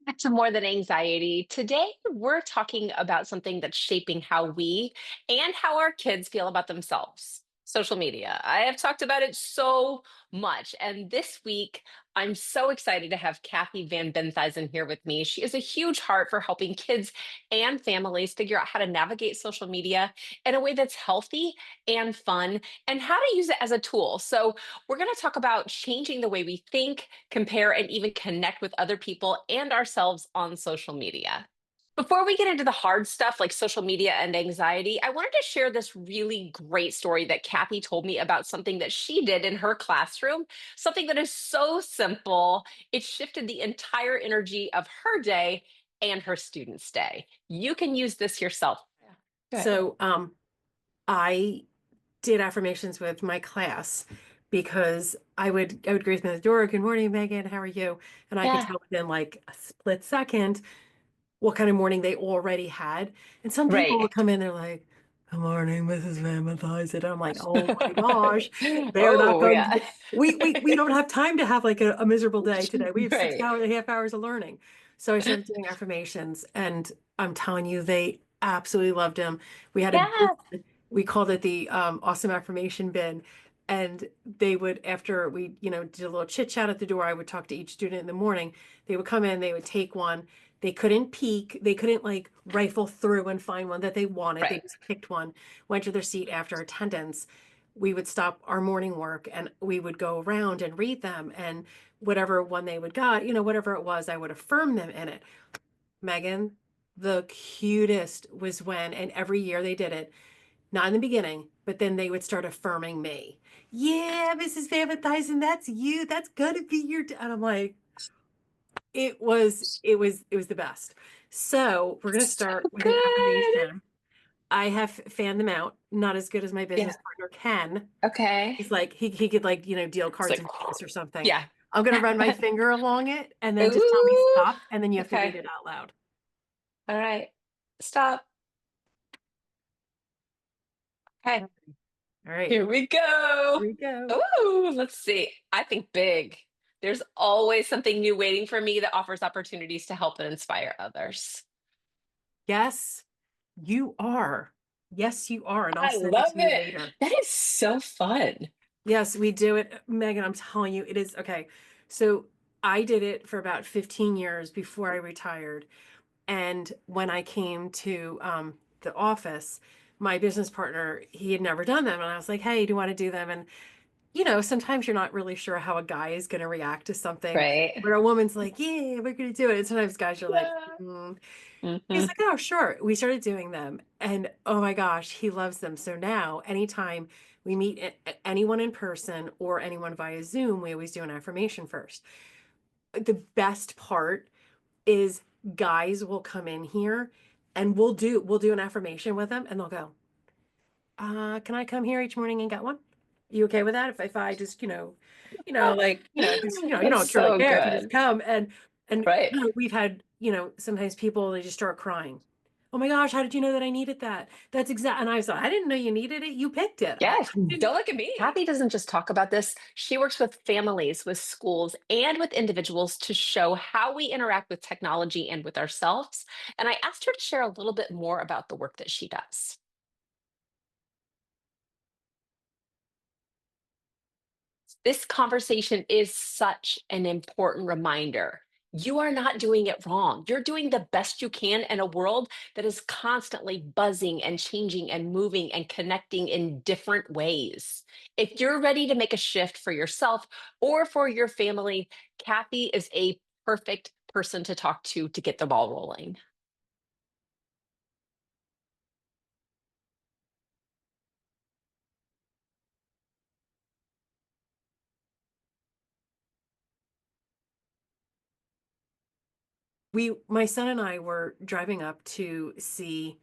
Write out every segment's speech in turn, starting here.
Back to more than anxiety. Today, we're talking about something that's shaping how we and how our kids feel about themselves social media. I have talked about it so much. And this week, I'm so excited to have Kathy Van Benthuysen here with me. She has a huge heart for helping kids and families figure out how to navigate social media in a way that's healthy and fun and how to use it as a tool. So, we're going to talk about changing the way we think, compare, and even connect with other people and ourselves on social media. Before we get into the hard stuff like social media and anxiety, I wanted to share this really great story that Kathy told me about something that she did in her classroom, something that is so simple. It shifted the entire energy of her day and her students' day. You can use this yourself. Yeah. Good. So, I did affirmations with my class because I would greet them at the door. Good morning, Megan. How are you? And I could Yeah. tell within like a split second what kind of morning they already had. And some people would Right. come in, they're like, "Good morning, Mrs. Van Mathias." And I'm like, "Oh my gosh, they're not Oh, going yeah. to." We don't have time to have like a miserable day today. We have six Right. hours and a half hours of learning. So I started doing affirmations, and I'm telling you, they absolutely loved them. We had a Yeah. bin, we called it the awesome affirmation bin. And they would, after we, did a little chit chat at the door, I would talk to each student in the morning. They would come in, they would take one. They couldn't peek, they couldn't like rifle through and find one that they wanted. They Right. just picked one, went to their seat after attendance. We would stop our morning work and we would go around and read them. And whatever one they would got, whatever it was, I would affirm them in it. Megan, the cutest was when, and every year they did it, not in the beginning, but then they would start affirming me. Yeah, Mrs. Van Dyson, that's you. That's gonna be your. And I'm like, it was the best. So we're gonna So start with an good. affirmation. I have fanned them out, not as good as my Yeah. business partner can. Okay. He's like he could like deal It's cards like, in Vegas or something. yeah. I'm gonna run my finger along it and then just tell me Ooh. stop, and then you have to read Okay. it out loud. All right. Stop. Okay. All right, Here we go. here we go. Ooh, let's see. I think big. There's always something new waiting for me that offers opportunities to help and inspire others. Yes, you are. Yes, you are, and I'll I send it love to you it. later. That is so fun. Yes, we do it, Megan. I'm telling you, it is okay. So I did it for about 15 years before I retired. And when I came to the office, my business partner, he had never done them. And I was like, hey, do you want to do them? And, sometimes you're not really sure how a guy is going to react to something. Right. But a woman's like, yeah, we're going to do it. And sometimes guys are like, Yeah. mm. He's Hmm. like, oh, sure. We started doing them. And oh my gosh, he loves them. So now, anytime we meet anyone in person or anyone via Zoom, we always do an affirmation first. The best part is guys will come in here and we'll do an affirmation with them and they'll go, can I come here each morning and get one? You okay with that? If I just, like, just, you That's don't truly so care if you just good. come and Right. we've had, sometimes people they just start crying. Oh my gosh, how did you know that I needed that? That's exact. And I was like, I didn't know you needed it. You picked it. I Yes, didn't. don't look at me. Kathy doesn't just talk about this. She works with families, with schools, and with individuals to show how we interact with technology and with ourselves. And I asked her to share a little bit more about the work that she does. This conversation is such an important reminder. You are not doing it wrong. You're doing the best you can in a world that is constantly buzzing and changing and moving and connecting in different ways. If you're ready to make a shift for yourself or for your family, Kathy is a perfect person to talk to get the ball rolling. My son and I were driving up to see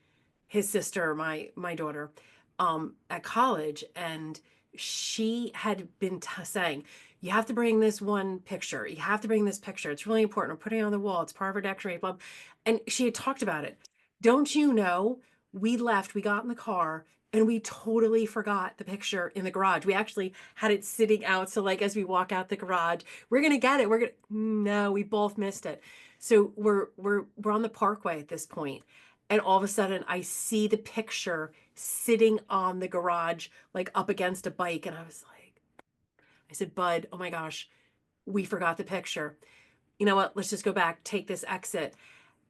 his sister, my daughter, at college, and she had been saying, "You have to bring this one picture. You have to bring this picture. It's really important. I'm putting it on the wall. It's part of our decorating And she had talked about it. Don't you know? We left. We got in the car, and we totally forgot the picture in the garage. We actually had it sitting out. So like as we walk out the garage, we're gonna get it. We're gonna no, we both missed it. So we're on the parkway at this point, and all of a sudden I see the picture sitting on the garage, like up against a bike, and I was like, I said, Bud, oh my gosh, we forgot the picture. You know what? Let's just go back, take this exit.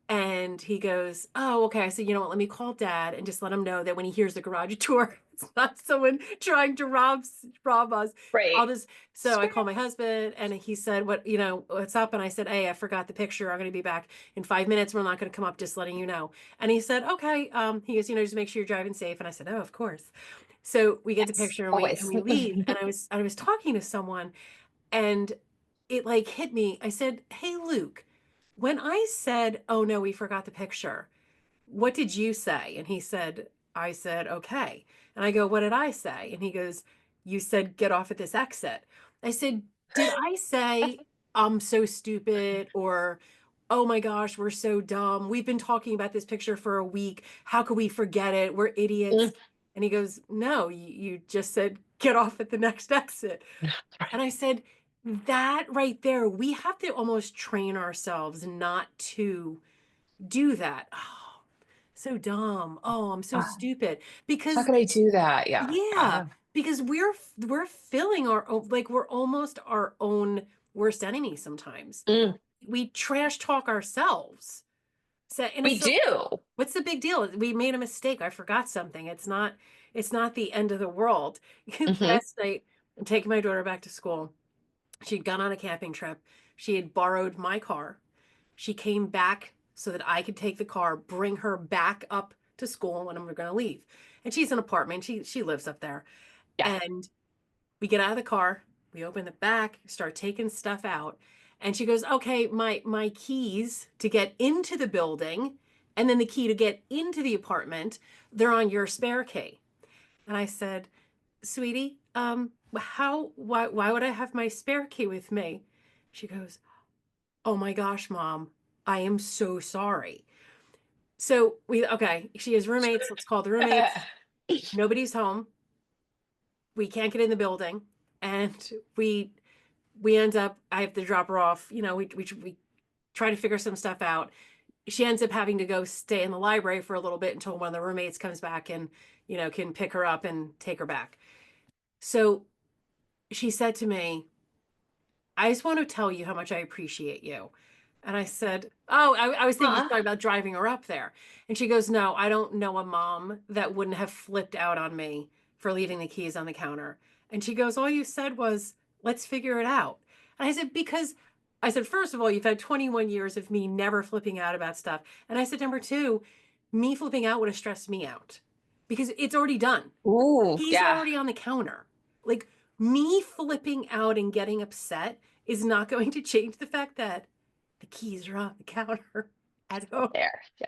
And he goes, oh, okay. I said, you know what? Let me call dad and just let him know that when he hears the garage door, it's not someone trying to rob us. I'll Right. just, so I Sure. called my husband and he said, what, what's up? And I said, hey, I forgot the picture. I'm going to be back in 5 minutes. We're not going to come up, just letting you know. And he said, okay. He goes, just make sure you're driving safe. And I said, oh, of course. So we get the Yes. picture and we, and Always. we leave. And I was talking to someone and it like hit me. I said, hey, Luke, when I said, oh no, we forgot the picture, what did you say? And he said, I said, okay. And I go, what did I say? And he goes, you said, get off at this exit. I said, did I say, I'm so stupid, or, oh my gosh, we're so dumb. We've been talking about this picture for a week. How could we forget it? We're idiots. Mm. And he goes, no, you just said, get off at the next exit. Right. And I said, that right there, we have to almost train ourselves not to do that. Oh, so dumb. Oh, I'm so Ah, stupid. how Because could I do that? Yeah. yeah, because we're filling like we're almost our own worst enemy sometimes. Mm, We trash talk ourselves. So and we it's like, do. what's the big deal? We made a mistake. I forgot something. It's not the end of the world. Hmm. Last night, I'm taking my daughter back to school. She'd gone on a camping trip. She had borrowed my car. She came back so that I could take the car, bring her back up to school when we were going to leave. And she's an apartment. She lives up there. Yeah. And we get out of the car, we open the back, start taking stuff out. And she goes, "Okay, my keys to get into the building and then the key to get into the apartment, they're on your spare key." And I said, "Sweetie, why would I have my spare key with me?" She goes, "Oh my gosh, mom, I am so sorry." So okay, she has roommates. Let's call the roommates. Nobody's home. We can't get in the building. And we end up, I have to drop her off. We try to figure some stuff out. She ends up having to go stay in the library for a little bit until one of the roommates comes back and, can pick her up and take her back. So she said to me, I just want to tell you how much I appreciate you. And I said, oh, I was thinking, Aw. sorry about driving her up there. And she goes, no, I don't know a mom that wouldn't have flipped out on me for leaving the keys on the counter. And she goes, all you said was, let's figure it out. And I said, because I said, first of all, you've had 21 years of me never flipping out about stuff. And I said, number two, me flipping out would have stressed me out because it's already done. Ooh, He's yeah. already on the counter. Like me flipping out and getting upset is not going to change the fact that the keys are on the counter at home. There. Yeah.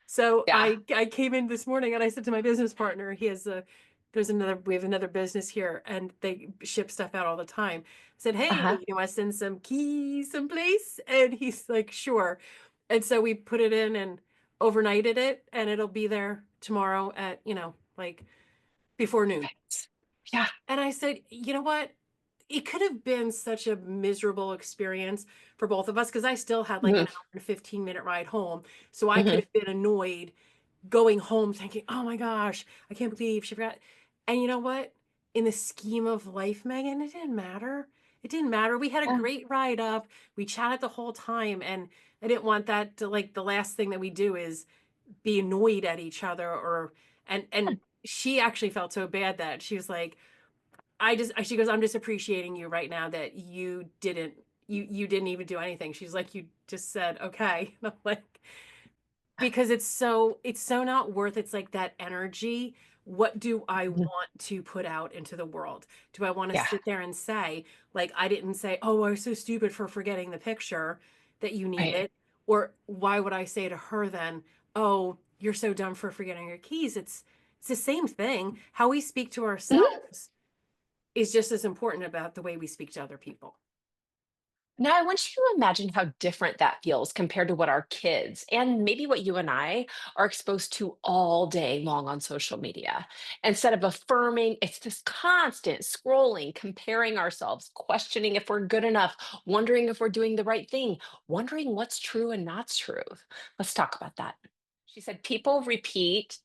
So Yeah. I came in this morning and I said to my business partner, we have another business here and they ship stuff out all the time. I said, hey, Uh-huh. you want to send some keys someplace? And he's like, sure. And so we put it in and overnighted it and it'll be there tomorrow at, like before noon. Perfect. Yeah. And I said, you know what? It could have been such a miserable experience for both of us because I still had like an Hmm. hour and 15-minute ride home. So I could Hmm. have been annoyed going home thinking, oh my gosh, I can't believe she forgot. And you know what? In the scheme of life, Megan, it didn't matter. It didn't matter. We had a Yeah. great ride up. We chatted the whole time. And I didn't want that to like the last thing that we do is be annoyed at each other or and she actually felt so bad that she was like, she goes, I'm just appreciating you right now that you didn't even do anything. She's like, you just said, okay. And I'm like, because it's so not worth it's like that energy. What do I Mhm. want to put out into the world? Do I want to Yeah. sit there and say, like, I didn't say, oh, I was so stupid for forgetting the picture that you Right. needed? Or why would I say to her then, oh, you're so dumb for forgetting your keys? It's the same thing. How we speak to Mhm. ourselves is just as important about the way we speak to other people. Now, I want you to imagine how different that feels compared to what our kids and maybe what you and I are exposed to all day long on social media. Instead of affirming, it's this constant scrolling, comparing ourselves, questioning if we're good enough, wondering if we're doing the right thing, wondering what's true and not true. Let's talk about that. She said, people repeat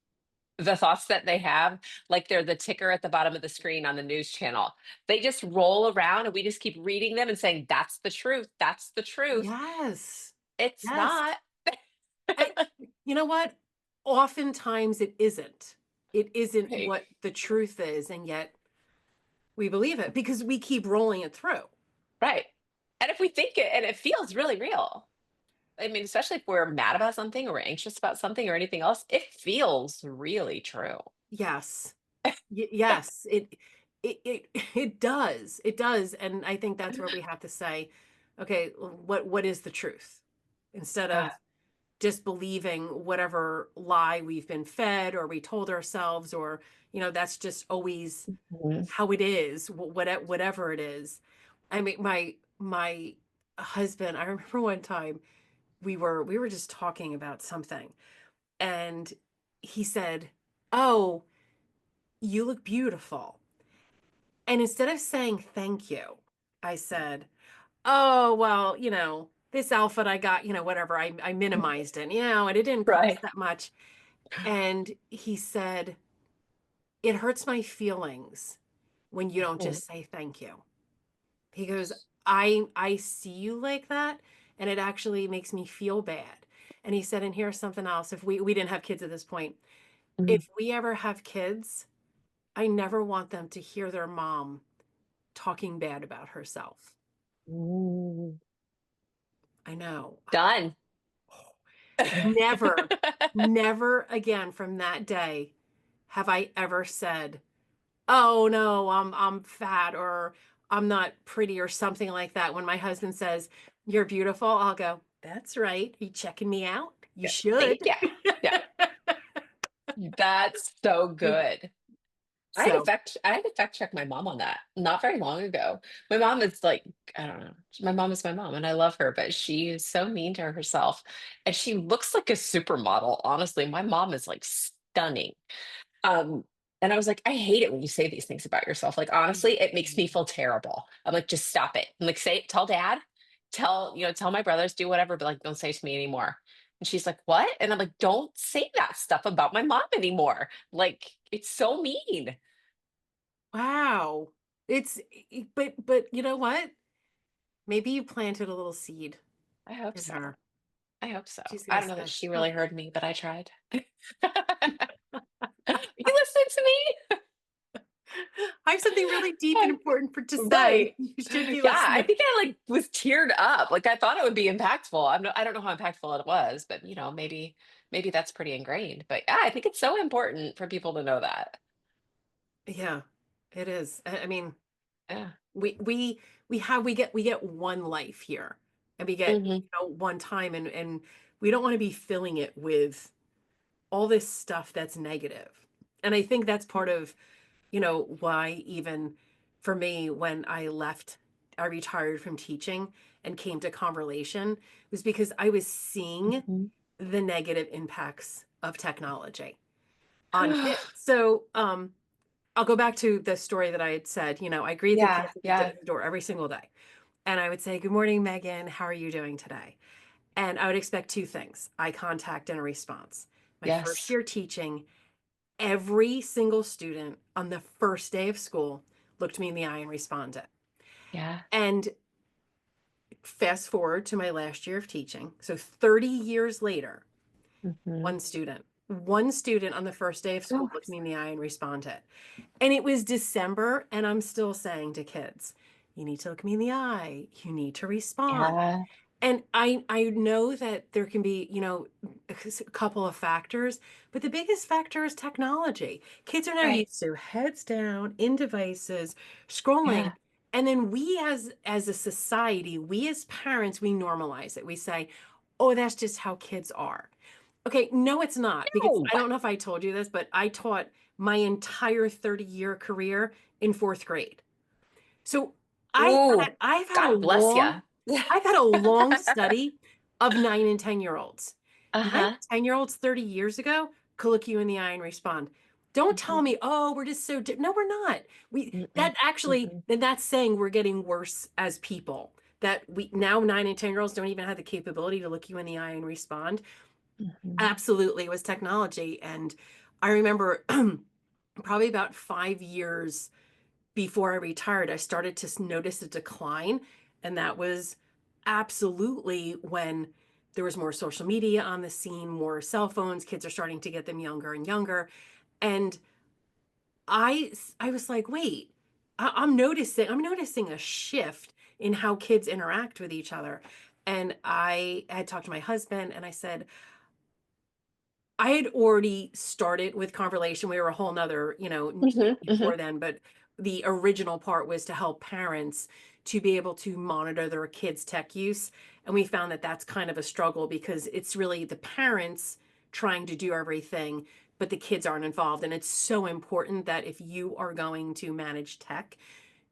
the thoughts that they have like they're the ticker at the bottom of the screen on the news channel. They just roll around and we just keep reading them and saying, that's the truth. That's the truth. Yes. It's Yes. not. I, you know what? Oftentimes it isn't. It isn't Right. what the truth is, and yet we believe it because we keep rolling it through. Right. And if we think it and it feels really real, I mean, especially if we're mad about something or we're anxious about something or anything else, it feels really true. Yes. Yes. It it does. It does. And I think that's where we have to say, okay, what is the truth? Instead of Yeah. just believing whatever lie we've been fed or we told ourselves, or that's just always Mhm. how it is, whatever it is. I mean, my husband, I remember one time we were just talking about something, and he said, "Oh, you look beautiful." And instead of saying thank you, I said, "Oh, well, this outfit I got, whatever." I minimized it, and it didn't cost Right. that much. And he said, "It hurts my feelings when you don't Mhm. just say thank you." He goes, I see you like that, and it actually makes me feel bad. And he said, and here's something else. If we didn't have kids at this point, Mhm. if we ever have kids, I never want them to hear their mom talking bad about herself. Mm. I know. Done. Never, never again from that day have I ever said, "Oh no, I'm fat," or "I'm not pretty," or something like that. When my husband says, "You're beautiful," I'll go, "That's right. Are you checking me out? You Yeah. should." See? Yeah. Yeah. That's so good. So, I had to fact check my mom on that not very long ago. My mom is like, I don't know. My mom is my mom and I love her, but she is so mean to herself. And she looks like a supermodel. Honestly, my mom is like stunning. Um, and I was like, I hate it when you say these things about yourself. Like, honestly, it makes me feel terrible. I'm like, just stop it. I'm like, say tell dad, tell my brothers, do whatever, but like, don't say it to me anymore. And she's like, what? And I'm like, don't say that stuff about my mom anymore. Like, it's so mean. wow. But you know what? Maybe you planted a little seed I hope in so. her. I hope so. She's I gonna don't know that say, she "Oh, really heard me, but I tried. You listening to me? I have something really deep and important for to say. Right. You should be Yeah, I listening." think I like was teared up. Like I thought it would be impactful. I don't know how impactful it was, but maybe that's pretty ingrained. But yeah, I think it's so important for people to know that. Yeah, it is. I mean, Yeah. we we we get one life here, and we get Hmm. one time, and we don't want to be filling it with all this stuff that's negative. And I think that's part of why, even for me, when I retired from teaching and came to Converlation, was because I was seeing Hmm. the negative impacts of technology on kids. So I'll go back to the story that I had said. I greet the Yeah, kids at yeah, the door every single day. And I would say, "Good morning, Megan. How are you doing today?" And I would expect two things: eye contact and a response. My first yes, year teaching, every single student on the first day of school looked me in the eye and responded. yeah. And fast forward to my last year of teaching. So 30 years later, Hmm. one student on the first day of school looked me in the eye and responded. And it was December, and I'm still saying to kids, "You need to look me in the eye. You need to respond." Yeah, And I know that there can be, a couple of factors, but the biggest factor is technology. Kids are now right. used to heads down in devices, scrolling. Yeah. And then we as a society, we as parents, we normalize it. We say, "Oh, that's just how kids are." Okay, no, it's not, because No. I don't know if I told you this, but I taught my entire 30-year career in fourth grade. So I Ooh, I've had a God bless long you. I've had a long study of 9 and 10-year-olds. 9 Uh-huh. and 10-year-olds 30 years ago could look you in the eye and respond. Don't Mhm. tell me, "Oh, we're just so di" no, we're not. We Mm-mm. that actually Mhm. then that's saying we're getting worse as people. That we now 9 and 10-year-olds don't even have the capability to look you in the eye and respond. Mhm. Absolutely, it was technology, and I remember probably about 5 years before I retired, I started to notice a decline. And that was absolutely when there was more social media on the scene, more cell phones. Kids are starting to get them younger and younger. And I was like, wait, I'm noticing a shift in how kids interact with each other. And I had talked to my husband and I said, I had already started with Converlation. We were a whole nother, Mhm. before Mhm. then, but the original part was to help parents to be able to monitor their kids' tech use. And we found that that's kind of a struggle because it's really the parents trying to do everything, but the kids aren't involved. And it's so important that if you are going to manage tech,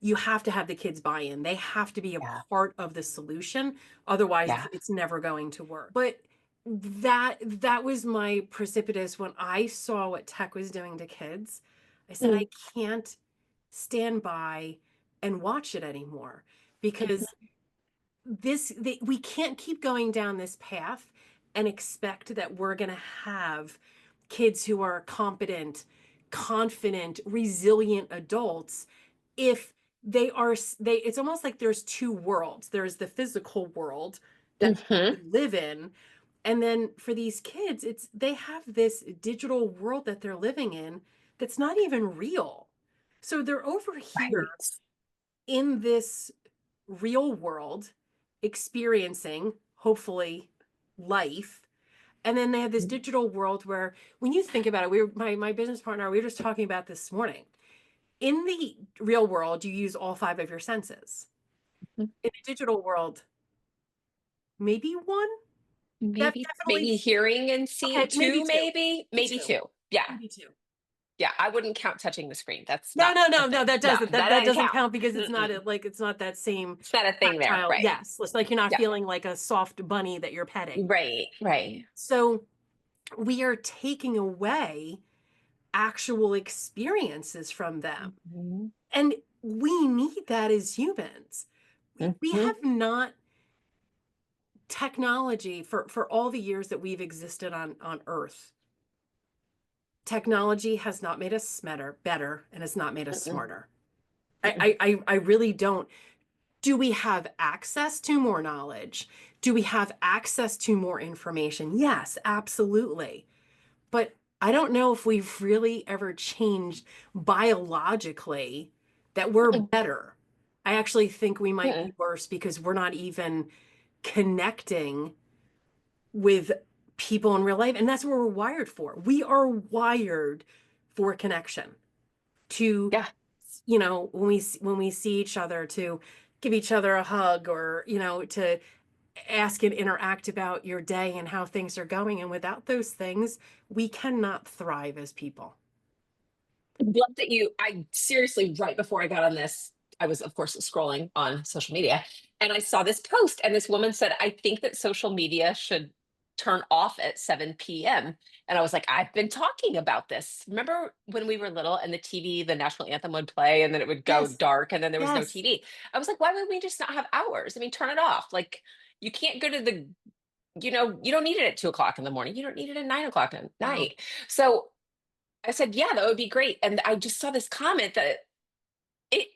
you have to have the kids buy in. They have to be a Yeah. part of the solution. Otherwise, Yeah. it's never going to work. But that was my precipitous when I saw what tech was doing to kids. I said, I Mm. can't stand by and watch it anymore because we can't keep going down this path and expect that we're going to have kids who are competent, confident, resilient adults if they it's almost like there's two worlds. There's the physical world that Mhm. we live in, and then for these kids it's they have this digital world that they're living in that's not even real. So they're over here Right. in this real world experiencing, hopefully, life. And then they have this digital world where, when you think about it, my business partner, we were just talking about this morning. In the real world, you use all five of your senses. Mhm. In the digital world, maybe one? Definitely. Maybe hearing and seeing Okay, maybe two, two. maybe Maybe maybe two. two. Yeah. Maybe two. Yeah, I wouldn't count touching the screen. That's No, not no, a no, no, thing. that No, doesn't that that doesn't doesn't count. count because it's not Mm-mm. it's not that same It's not a thing there. tactile. Right. Yes, it's like you're not Yeah. feeling like a soft bunny that you're petting. Right. Right. So we are taking away actual experiences from them. Mhm. And we need that as humans. We Mhm. have not technology for all the years that we've existed on Earth. Technology has not made us better, and has not made us Mm-mm. smarter. Mm-mm. I really don't. Do we have access to more knowledge? Do we have access to more information? Yes, absolutely. But I don't know if we've really ever changed biologically that we're Mm-mm. better. I actually think we might Mm-mm. be worse because we're not even connecting with people in real life. And that's what we're wired for. We are wired for connection, to, Yeah. when we see each other, to give each other a hug, or to ask and interact about your day and how things are going. And without those things, we cannot thrive as people. Love that I seriously, right before I got on this, I was, of course, scrolling on social media and I saw this post, and this woman said, I think that social media should turn off at 7 p.m. And I was like, I've been talking about this. Remember when we were little and the TV, the national anthem would play and then it would go Yes. dark and then there was no Yes. TV? I was like, why would we just not have hours? I mean, turn it off. Like, you can't go to you don't need it at 2 o'clock in the morning. You don't need it at 9 o'clock at No. night. So I said, yeah, that would be great. And I just saw this comment that it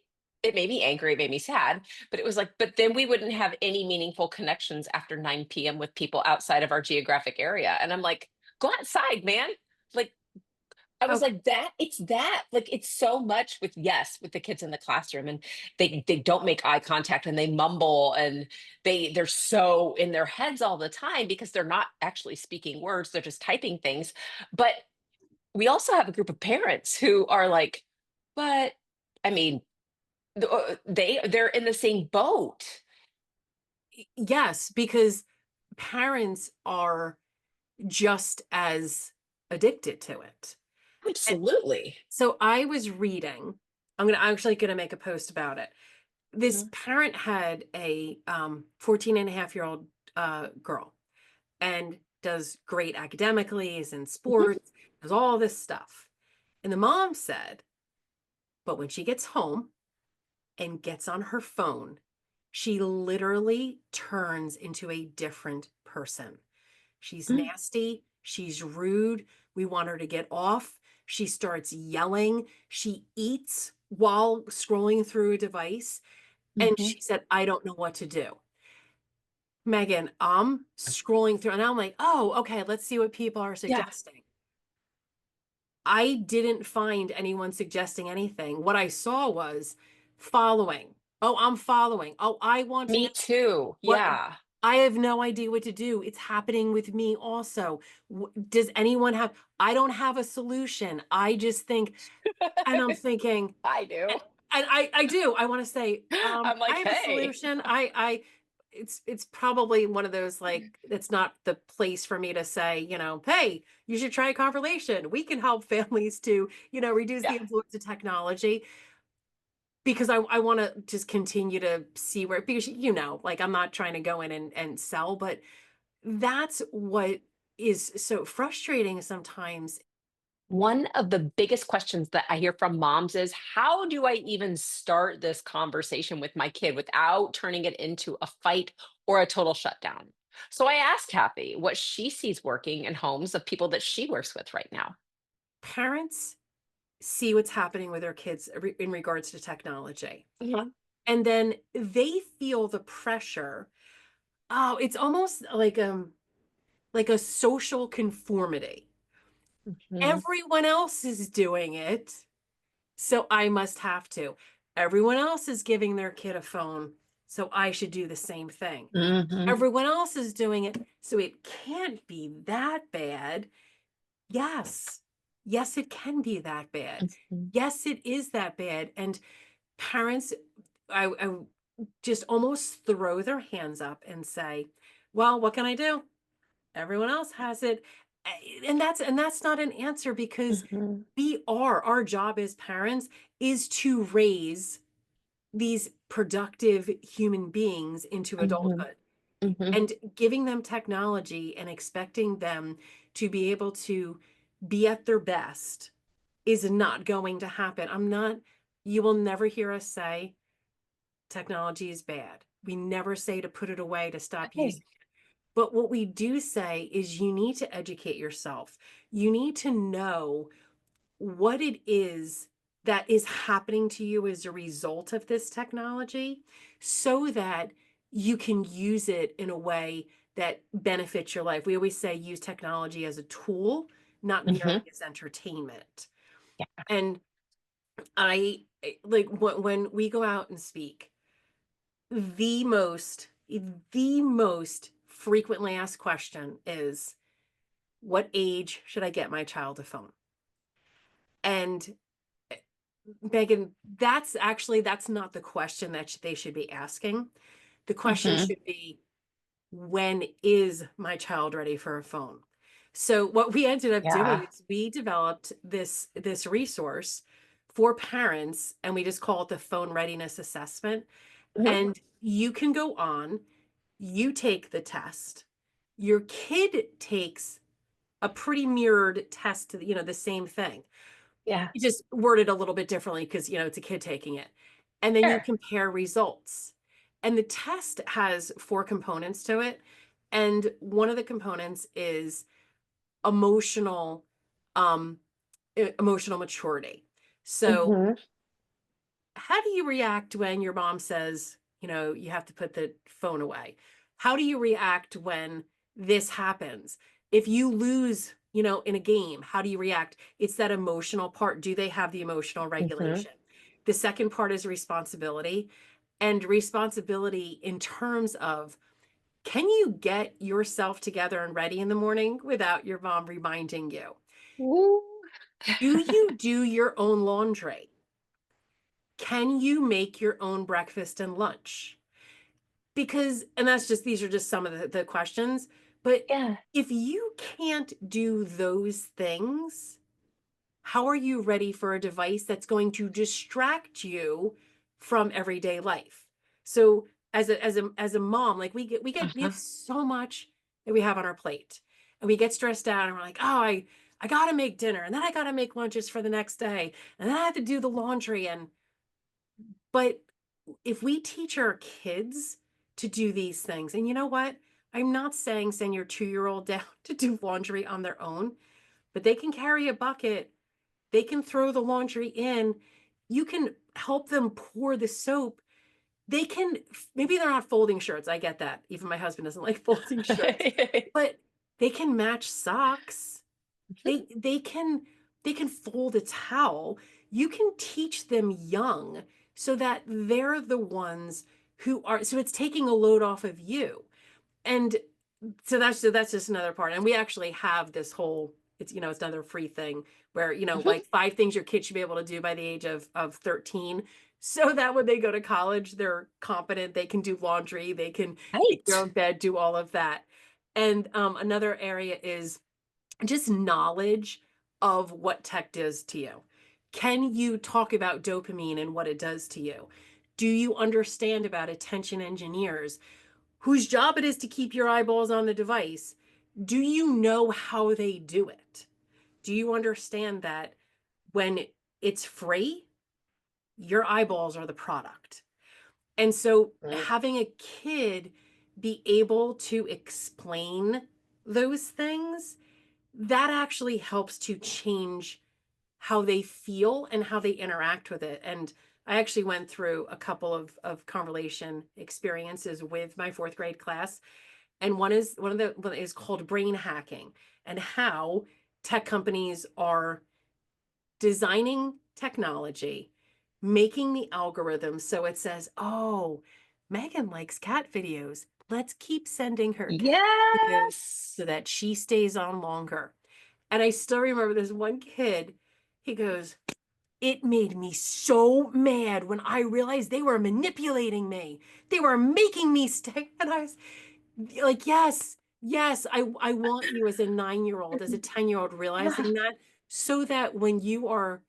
it made me angry, it made me sad, but it was like, but then we wouldn't have any meaningful connections after 9 p.m. with people outside of our geographic area. And I'm like, go outside, man. Like, I was Okay. like, like it's so much with, yes, with the kids in the classroom, and they don't make eye contact and they mumble, and they're so in their heads all the time because they're not actually speaking words, they're just typing things. But we also have a group of parents who are like, but I mean, they're in the same boat. Yes, because parents are just as addicted to it. And Absolutely. so I was reading, I'm actually going to make a post about it. This Mhm. parent had a 14 and a half year old girl and does great academically, is in Mhm. sports, does all this stuff. And the mom said, but when she gets home and gets on her phone, she literally turns into a different person. She's Mm. nasty. She's rude. We want her to get off. She starts yelling. She eats while scrolling through a device. And Mhm. she said, I don't know what to do. Megan, I'm scrolling through and I'm like, oh, okay, let's see what people are Yeah. suggesting. I didn't find anyone suggesting anything. What I saw was following. Oh, I'm following. Oh, I want to know Me too. what Yeah. I have no idea what to do. It's happening with me also. Does anyone have I don't have a solution. I just think and I'm thinking I do. and I do. I wanna say, I'm I like, have a hey. solution. I it's probably one of those, like, it's not the place for me to say, "Hey, you should try Converlation. We can help families to, reduce the Yeah. influence of technology." Because I wanna just continue to see where because, like, I'm not trying to go in and sell, but that's what is so frustrating sometimes. One of the biggest questions that I hear from moms is how do I even start this conversation with my kid without turning it into a fight or a total shutdown? So I asked Kathy what she sees working in homes of people that she works with right now. Parents see what's happening with their kids in regards to technology. Mhm. And then they feel the pressure. Oh, it's almost like a social conformity. Mhm. Everyone else is doing it, so I must have to. Everyone else is giving their kid a phone, so I should do the same thing. Mhm. Everyone else is doing it, so it can't be that bad. Yes. Yes, it can be that bad. Mhm. Yes, it is that bad. And parents, I just almost throw their hands up and say, "Well, what can I do? Everyone else has it." And that's not an answer because Mhm. our job as parents is to raise these productive human beings into Mhm. adulthood. Mhm. And giving them technology and expecting them to be able to be at their best is not going to happen. You will never hear us say technology is bad. We never say to put it away, to stop Hey. using it. But what we do say is you need to educate yourself. You need to know what it is that is happening to you as a result of this technology so that you can use it in a way that benefits your life. We always say use technology as a tool, not merely Mhm. as entertainment. Yeah. And like when we go out and speak, the most the most frequently asked question is what age should I get my child a phone? And Megan, that's not the question that they should be asking. The question Mhm. should be, when is my child ready for a phone? So what we ended up doing Yeah. is we developed this resource for parents, and we just call it the phone readiness assessment. Mhm. And you can go on, you take the test, your kid takes a pretty mirrored test to the same thing. Yeah. You just word it a little bit differently because, it's a kid taking it. And then you Sure. compare results. And the test has 4 components to it. And one of the components is emotional, um, emotional maturity. So Mhm. how do you react when your mom says, you have to put the phone away? How do you react when this happens? If you lose, in a game, how do you react? It's that emotional part. Do they have the emotional Mhm. regulation? The second part is responsibility. And responsibility in terms of can you get yourself together and ready in the morning without your mom reminding you? Ooh. Do you do your own laundry? Can you make your own breakfast and lunch? Because and that's just these are just some of the questions, but Yeah. if you can't do those things, how are you ready for a device that's going to distract you from everyday life? So as a mom, like we have Uh-huh. so much that we have on our plate. And we get stressed out and we're like, "Oh, I got to make dinner and then I got to make lunches for the next day and then I have to do the laundry." And but if we teach our kids to do these things, and you know what? I'm not saying send your 2-year-old down to do laundry on their own, but they can carry a bucket, they can throw the laundry in, you can help them pour the soap. They can, maybe they're not folding shirts, I get that. Even my husband doesn't like folding shirts, but they can match socks. They can fold a towel. You can teach them young so that they're the ones who are, so it's taking a load off of you. And so that's just another part. And we actually have this whole, it's another free thing where, like 5 things your kid should be able to do by the age of 13. So that when they go to college, they're competent, they can do laundry, they can make their Right. own bed, do all of that. And another area is just knowledge of what tech does to you. Can you talk about dopamine and what it does to you? Do you understand about attention engineers whose job it is to keep your eyeballs on the device? Do you know how they do it? Do you understand that when it's free, your eyeballs are the product? And so having a kid be able to explain those things, that actually helps to change how they feel and how they interact with it. And I actually went through a couple of conversation experiences with my fourth grade class. And one is called brain hacking, and how tech companies are designing technology, making the algorithm so it says, oh, Megan likes cat videos. Let's keep sending her cat videos Yes. so that she stays on longer. And I still remember this one kid, he goes, it made me so mad when I realized they were manipulating me. They were making me stay. And I was like, yes, yes, I want you as a 9-year-old, as a 10-year-old, realizing that, so that when you are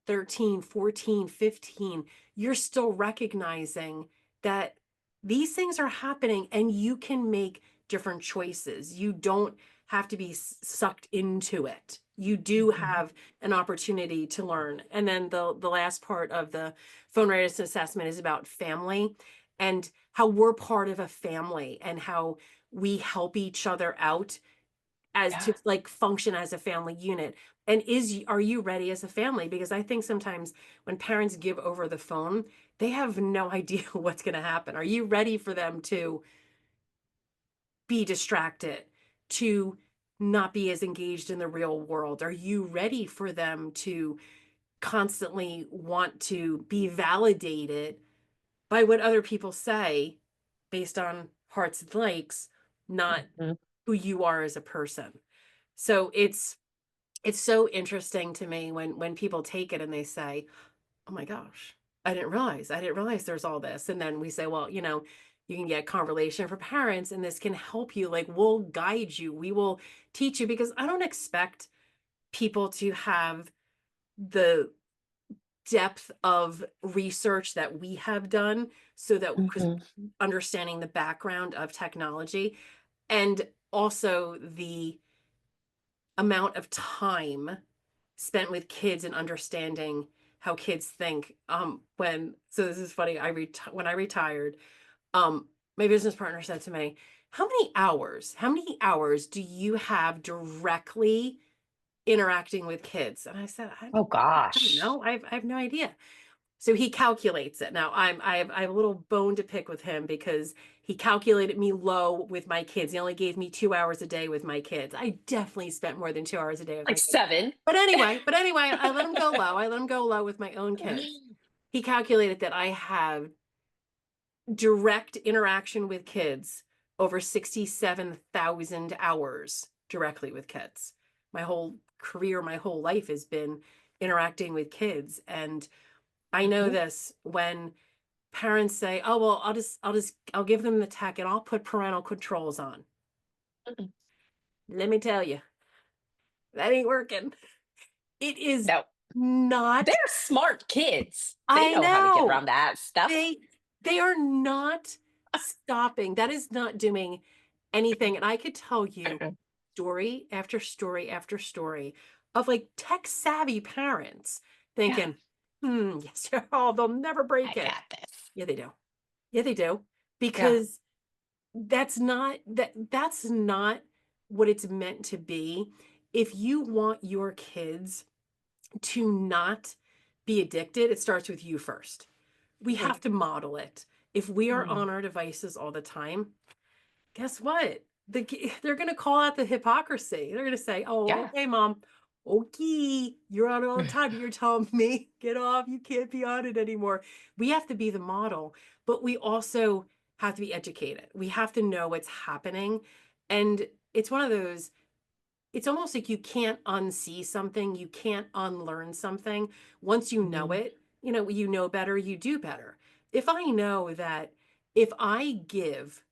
13, 14, 15, you're still recognizing that these things are happening and you can make different choices. You don't have to be sucked into it. You do Mhm. have an opportunity to learn. And then the last part of the phone readiness assessment is about family and how we're part of a family and how we help each other out as to Yeah. like function as a family unit. And are you ready as a family? Because I think sometimes when parents give over the phone, they have no idea what's going to happen. Are you ready for them to be distracted, to not be as engaged in the real world? Are you ready for them to constantly want to be validated by what other people say based on hearts and likes, not Mhm. who you are as a person? So it's so interesting to me when people take it and they say, "Oh my gosh, I didn't realize there's all this." And then we say, "Well, you can get Converlation for parents and this can help you. Like we'll guide you. We will teach you," because I don't expect people to have the depth of research that we have done, so that because Mhm. understanding the background of technology and also the amount of time spent with kids and understanding how kids think. So this is funny. When I retired, um my business partner said to me, how many hours do you have directly interacting with kids? And I said, Oh I don't gosh. know. I have no idea. So he calculates it. Now I have a little bone to pick with him because he calculated me low with my kids. He only gave me 2 hours a day with my kids. I definitely spent more than 2 hours a day with Like my kids. 7. But anyway, I let him go low. I let him go low with my own kids. He calculated that I have direct interaction with kids over 67,000 hours directly with kids. My whole career, my whole life has been interacting with kids. And I know Mhm. this when parents say, "Oh, well, I'll give them the tech and I'll put parental controls on." Mm-mm. Let me tell you, that ain't working. It is No. They're not. smart kids. They I know how to get know. around that They stuff. They are not stopping. That is not doing anything. And I could tell you Mm-mm. story after story after story of like tech savvy parents Yeah, thinking, yes, oh, they'll never I break it. got this. Yeah, they do. Yeah, they do. Yeah. Because that's not what it's meant to be. If you want your kids to not be addicted, it starts with you first. We Mhm. have to model it. If we are Mhm. on our devices all the time, guess what? They're going to call out the hypocrisy. They're going to say, "Oh, Yeah. okay, mom. Okay, you're on it all the time, but you're telling me get off. You can't be on it anymore." We have to be the model, but we also have to be educated. We have to know what's happening, and it's one of those. It's almost like you can't unsee something. You can't unlearn something. Once you know Mhm. it, you know better. You do better. If I know that if I give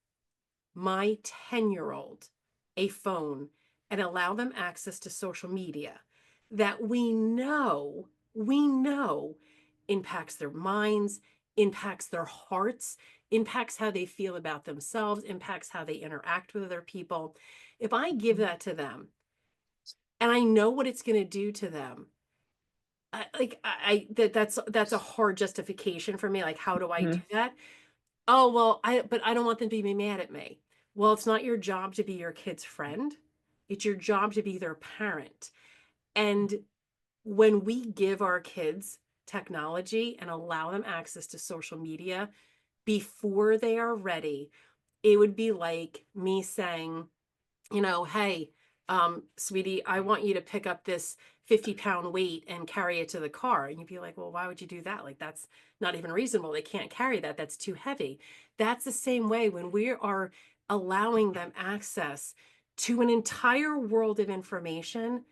my 10-year-old a phone and allow them access to social media that we know impacts their minds, impacts their hearts, impacts how they feel about themselves, impacts how they interact with other people. If I give Mhm. that to them and I know what it's going to do to them, that's a hard justification for me. Like, how do I do Mhm. that? Oh, well, I don't want them to be mad at me. Well, it's not your job to be your kid's friend. It's your job to be their parent. And when we give our kids technology and allow them access to social media before they are ready, it would be like me saying, hey, sweetie, I want you to pick up this 50-pound weight and carry it to the car. And you'd be like, well, why would you do that? Like, that's not even reasonable. They can't carry that. That's too heavy. That's the same way when we are allowing them access to an entire world of information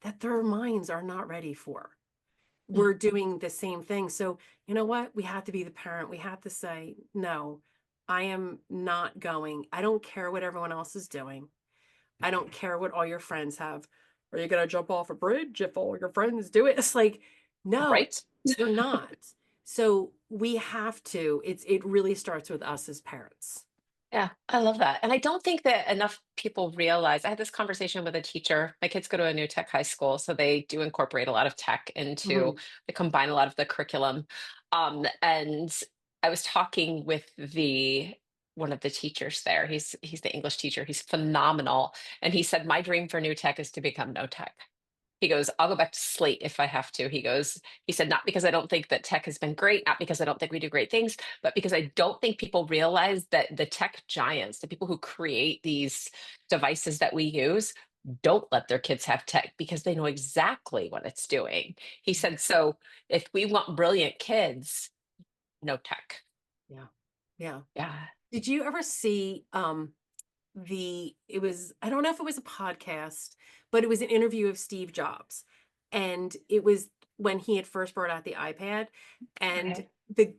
that their minds are not ready for. Mhm. We're doing the same thing. So, you know what? We have to be the parent. We have to say, no, I am not going. I don't care what everyone else is doing. I don't care what all your friends have. Are you going to jump off a bridge if all your friends do it? It's like, no, Right? you're not. So we have to, it really starts with us as parents. Yeah, I love that. And I don't think that enough people realize. I had this conversation with a teacher. My kids go to a new tech high school, so they do incorporate a lot of tech into, Mhm. they combine a lot of the curriculum. And I was talking with the one of the teachers there. He's the English teacher. He's phenomenal. And he said, my dream for new tech is to become no tech. He goes, I'll go back to slate if I have to. He said, not because I don't think that tech has been great, not because I don't think we do great things, but because I don't think people realize that the tech giants, the people who create these devices that we use, don't let their kids have tech because they know exactly what it's doing. He said, so if we want brilliant kids, no tech. Yeah. Yeah. Yeah. Did you ever see it was, I don't know if it was a podcast, but it was an interview of Steve Jobs. And it was when he had first brought out the iPad. And Okay. the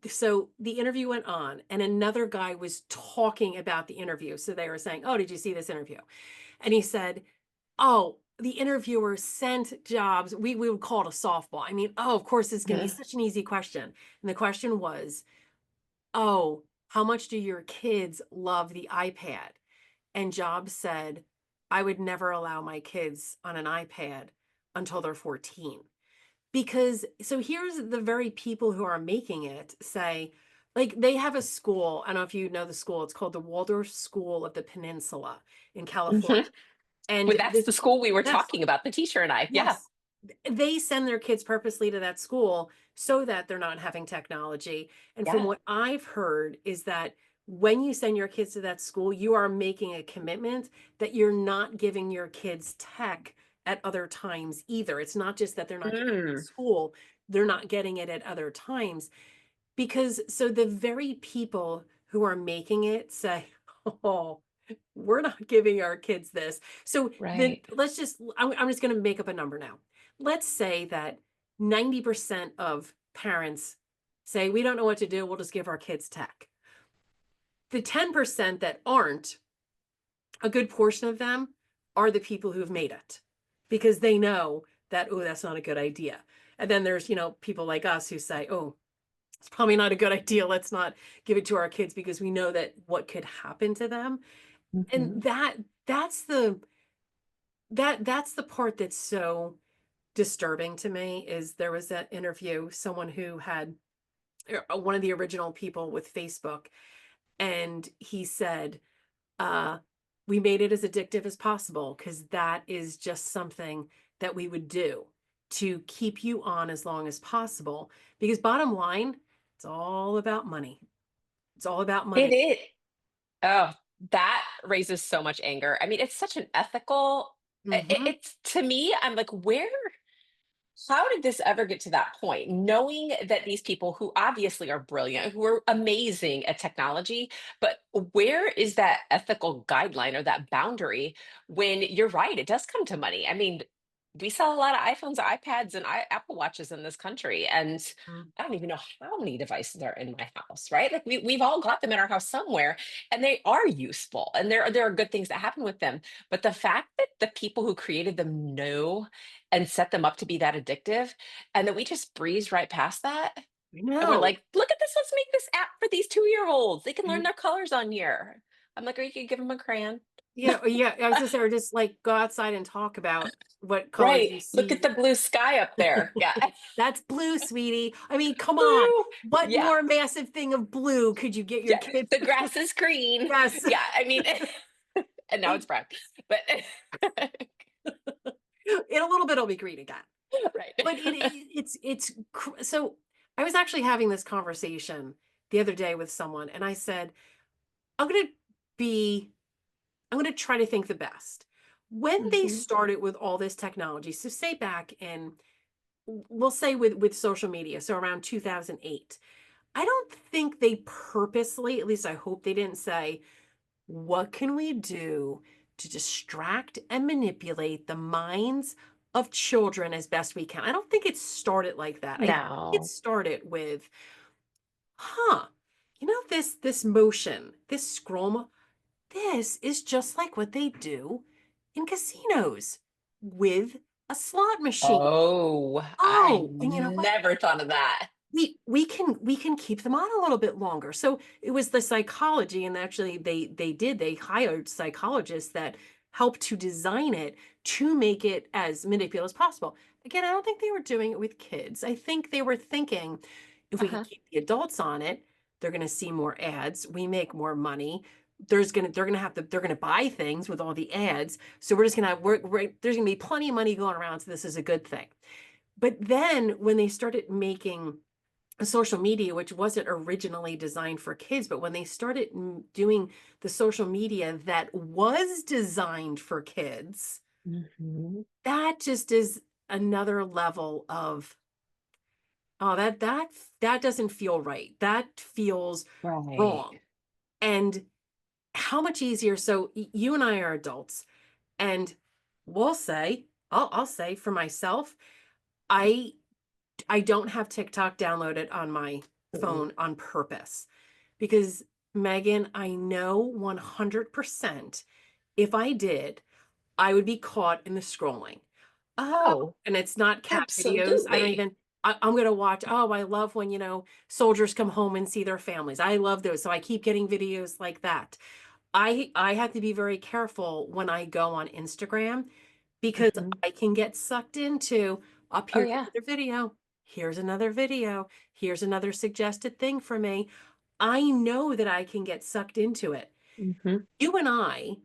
so the interview went on and another guy was talking about the interview. So they were saying, "Oh, did you see this interview?" And he said, "Oh, the interviewer sent Jobs, we would call it a softball. I mean, oh, of course it's going to be Mhm. such an easy question." And the question was, "Oh, how much do your kids love the iPad?" And Jobs said, "I would never allow my kids on an iPad until they're 14." Because so here's the very people who are making it say, like they have a school. I don't know if you know the school. It's called the Waldorf School of the Peninsula in California. Mhm. Well, And that's this, the school we were yes, talking about, the teacher and I. Yeah. yes. They send their kids purposely to that school so that they're not having technology. And from Yeah. what I've heard is that when you send your kids to that school, you are making a commitment that you're not giving your kids tech at other times either. It's not just that they're not getting it at Mm. school, they're not getting it at other times. Because so the very people who are making it say, oh, we're not giving our kids this. So then Right. I'm just going to make up a number now. Let's say that 90% of parents say, we don't know what to do. We'll just give our kids tech. The 10% that aren't, a good portion of them are the people who've made it because they know that, oh, that's not a good idea. And then there's, people like us who say, oh, It's probably not a good idea. Let's not give it to our kids because we know that what could happen to them. And Mhm. that's that's the part that's so disturbing to me is there was that interview, someone who had one of the original people with Facebook, and he said, uh, we made it as addictive as possible because that is just something that we would do to keep you on as long as possible. Because bottom line, it's all about money. It's all about It money. is. Oh, that raises so much anger. I mean, it's such an ethical Hmm. it's to me, I'm like, where how did this ever get to that point? Knowing that these people who obviously are brilliant, who are amazing at technology, but where is that ethical guideline or that boundary when you're right, it does come to money? I mean, we sell a lot of iPhones, iPads, and Apple Watches in this country, and I don't even know how many devices are in my house, right? Like we've all got them in our house somewhere, and they are useful, and there are good things that happen with them. But the fact that the people who created them know and set them up to be that addictive, and then we just breeze right past that, I and we're know. like, "Look at this, let's make this app for these two-year-olds. They can learn their colors on here." I'm like, "Or you could give them a crayon." Yeah, yeah. I was just say, or just like go outside and talk about what colors Right, you "Look at see. the blue sky up there." Yeah. That's blue, sweetie. I mean, come on. Blue. What Yeah, more massive thing of blue could you get your yeah, kid? the grass is green. Yes. Yeah, I mean, and now it's brown, but In a little bit, it'll be green again. right. But so I was actually having this conversation the other day with someone, and I said, I'm going to be, I'm going to try to think the best. When they Mhm, started with all this technology, so say back in, we'll say with social media, so around 2008, I don't think they purposely, at least I hope they didn't say, what can we do to distract and manipulate the minds of children as best we can? I don't think it started like that. I think it no. started with, huh, this motion, this this is just like what they do in casinos with a slot machine. Oh, I Oh, and you know what? never thought of that. We can keep them on a little bit longer. So it was the psychology, and actually they hired psychologists that helped to design it to make it as manipulative as possible. Again, I don't think they were doing it with kids. I think they were thinking if we can Uh-huh. keep the adults on it, they're going to see more ads, we make more money. They're gonna buy things with all the ads. So we're just gonna have there's gonna be plenty of money going around. So this is a good thing. But then when they started making social media, which wasn't originally designed for kids, but when they started doing the social media that was designed for kids, Mhm. that just is another level of, oh, that doesn't feel right. That feels Right. wrong. And how much easier? So you and I are adults, and we'll say, I'll say for myself, I I don't have TikTok downloaded on my Mm-mm. phone on purpose because, Megan, I know 100% if I did, I would be caught in the scrolling. Oh, Oh, and it's not cat videos. I don't absolutely. even, I'm going to watch. Oh, I love when, soldiers come home and see their families. I love those. So I keep getting videos like that. I have to be very careful when I go on Instagram because Mhm. I can get sucked into, up Oh, here's yeah. another video, here's another video, here's another suggested thing for me. I know that I can get sucked into it. Mhm. You and I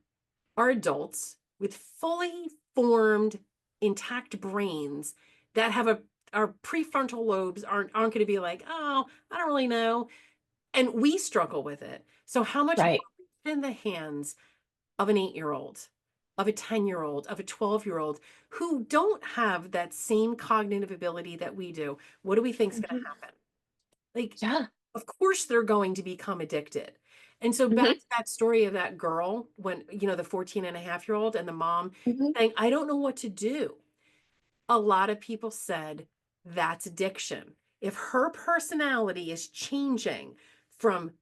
are adults with fully formed, intact brains that have a our prefrontal lobes aren't going to be like, oh, I don't really know. And we struggle with it. So how much more Right. in the hands of an 8-year-old, of a 10-year-old, of a 12-year-old who don't have that same cognitive ability that we do? What do we think is going Mhm. to happen? Like, Yeah. of course they're going to become addicted. And so back Mhm. to that story of that girl when, the 14 and a half year old and the mom Mhm. saying, I don't know what to do. A lot of people said that's addiction. If her personality is changing from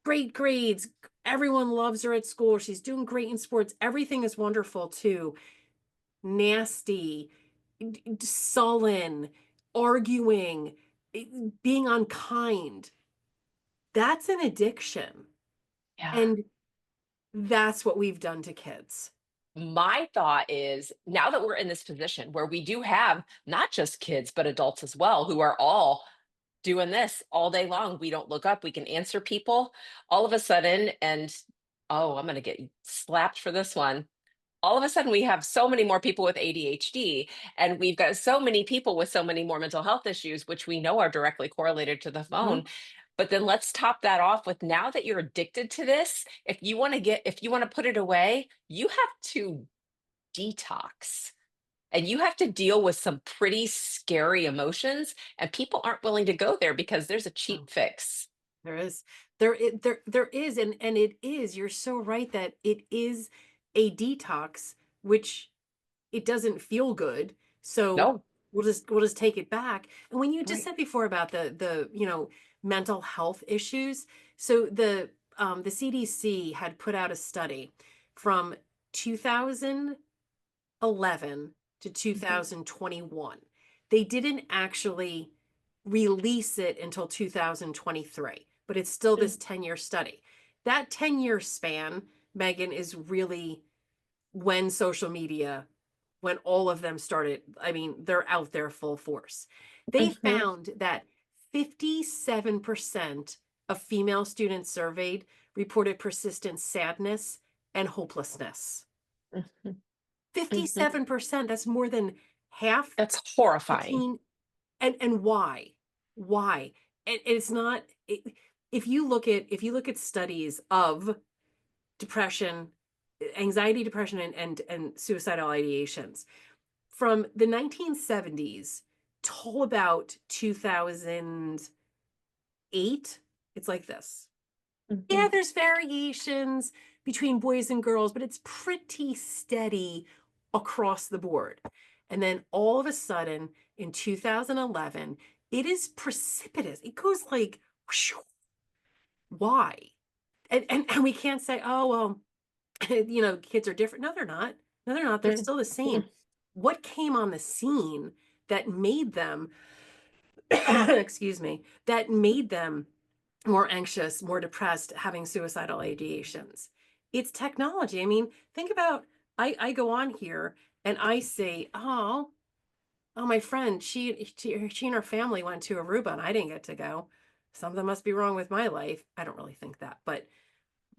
great grades, everyone loves her at school, she's doing great in sports, everything is wonderful, too nasty, sullen, arguing. being unkind, that's an addiction. Yeah. And that's what we've done to kids. My thought is now that we're in this position where we do have not just kids, but adults as well, who are all doing this all day long. We don't look up, we can answer people all of a sudden. And oh, I'm going to get slapped for this one. All of a sudden, we have so many more people with ADHD, and we've got so many people with so many more mental health issues, which we know are directly correlated to the phone. Mhm. But then let's top that off with now that you're addicted to this, if you want to put it away, you have to detox and you have to deal with some pretty scary emotions. And people aren't willing to go there because there's a cheap No, fix. there is. There is, and it is, you're so right that it is a detox, which it doesn't feel good. So No, we'll just take it back. And when you just right. said before about the mental health issues, so the CDC had put out a study from 2011 to Mhm, 2021. They didn't actually release it until 2023, but it's still mm, this 10-year study. That 10-year span, Megan, is really when social media, when all of them started, I mean, they're out there full force. They mhm, found that 57% of female students surveyed reported persistent sadness and hopelessness. mhm, mhm. 57%, that's more than half That's the horrifying. teen. And why? Why? And it's not if you look at studies of depression, anxiety, depression, and suicidal ideations from the 1970s till about 2008, it's like this. Yeah, Mhm, there's variations between boys and girls, but it's pretty steady across the board. And then all of a sudden in 2011, it is precipitous. It goes like, whoosh, why? And we can't say, oh, well, kids are different. No, they're not. No, they're not. They're mm, still the same. mm, What came on the scene that made them, excuse me, that made them more anxious, more depressed, having suicidal ideations? It's technology. I mean, think about, I go on here and I say, oh, my friend, she and her family went to Aruba and I didn't get to go. Something must be wrong with my life. I don't really think that, but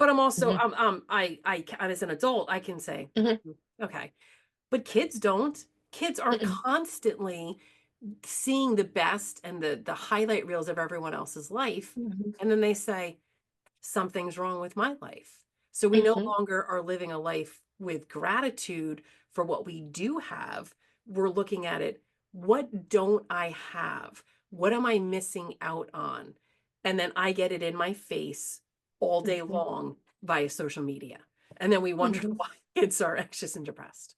I'm also mhm, as an adult, I can say, mhm, okay. But kids don't. Kids are mm, constantly seeing the best and the highlight reels of everyone else's life, mhm, and then they say, something's wrong with my life. So we no mhm, longer are living a life with gratitude for what we do have. We're looking at it, what don't I have? What am I missing out on? And then I get it in my face all day mhm, long via social media. And then we wonder mhm. why kids are anxious and depressed.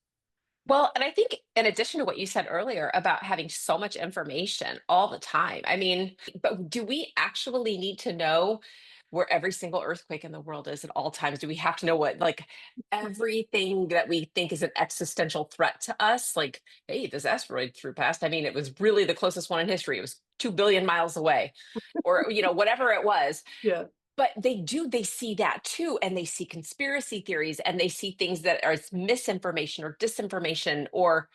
Well, and I think in addition to what you said earlier about having so much information all the time, I mean, but do we actually need to know where every single earthquake in the world is at all times? Do we have to know what, like, everything that we think is an existential threat to us? Like, hey, this asteroid threw past. I mean, it was really the closest one in history. It was 2 billion miles away, or, whatever it was. Yeah. But they see that too, and they see conspiracy theories, and they see things that are misinformation or disinformation, or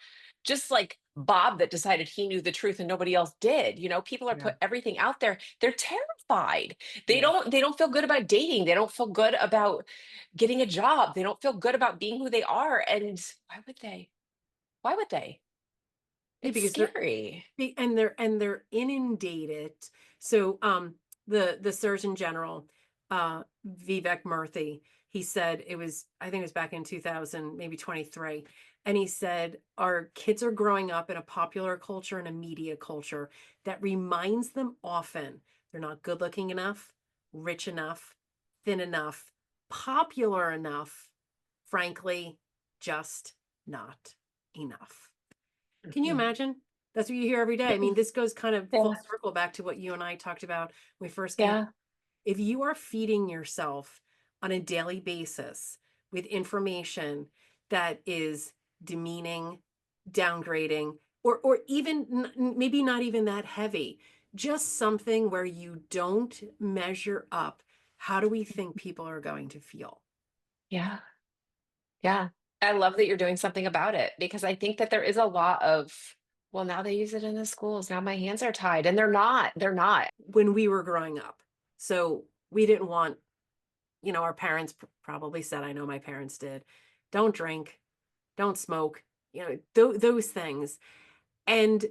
just like Bob that decided he knew the truth and nobody else did. People are Yeah. put everything out there. They're terrified. They Yeah. don't they don't feel good about dating. They don't feel good about getting a job. They don't feel good about being who they are. And why would they? Why would they? Yeah, It's because they're scary. and they're inundated. So the Surgeon General, Vivek Murthy, he said, I think it was back in 2000, maybe 23, and he said our kids are growing up in a popular culture and a media culture that reminds them often they're not good looking enough, rich enough, thin enough, popular enough, frankly, just not enough. Can you Mhm. imagine? That's what you hear every day. I mean, this goes kind of full Yeah. circle back to what you and I talked about when we first came. Yeah. If you are feeding yourself on a daily basis with information that is demeaning, downgrading, or even maybe not even that heavy, just something where you don't measure up. How do we think people are going to feel? Yeah. Yeah. I love that you're doing something about it because I think that there is a lot of, well, now they use it in the schools. Now my hands are tied. And they're not. They're not. When we were growing up. So we didn't want, our parents probably said, I know my parents did, don't drink, don't smoke, those things. And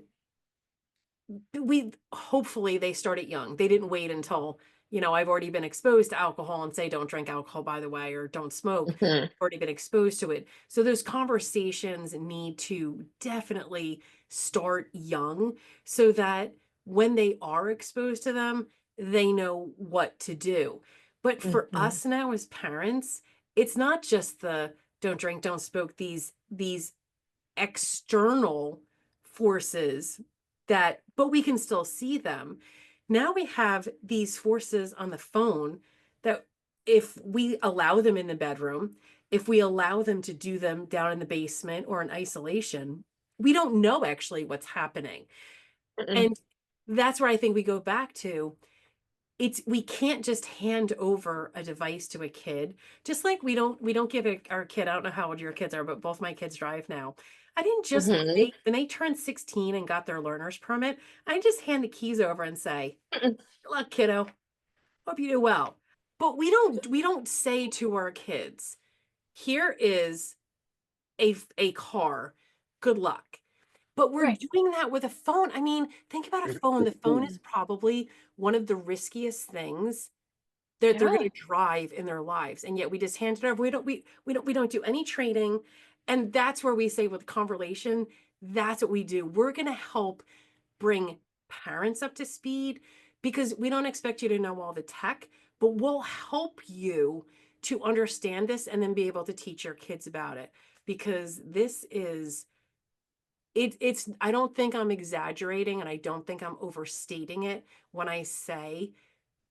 we hopefully they started young. They didn't wait until, I've already been exposed to alcohol and say, don't drink alcohol, by the way, or don't smoke. Mhm. Already been exposed to it. So those conversations need to definitely start young so that when they are exposed to them, they know what to do. But for Mhm. us now as parents, it's not just the don't drink, don't smoke, these external forces but we can still see them. Now we have these forces on the phone that if we allow them in the bedroom, if we allow them to do them down in the basement or in isolation, we don't know actually what's happening. Mm-mm. And that's where I think we go back to we can't just hand over a device to a kid, just like we don't give our kid. I don't know how old your kids are, but both my kids drive now. I didn't just Mhm. when they turned 16 and got their learner's permit, I just hand the keys over and say, Mm-mm. good luck, kiddo, hope you do well. But we don't say to our kids, here is a car, good luck. But we're Right. doing that with a phone. I mean, think about a phone. The phone is probably one of the riskiest things that they're Yeah. gonna drive in their lives, and yet we just hand it over. We don't do any training, and that's where we say with Converlation, that's what we do. We're gonna help bring parents up to speed because we don't expect you to know all the tech, but we'll help you to understand this and then be able to teach your kids about it because it's I don't think I'm exaggerating and I don't think I'm overstating it when I say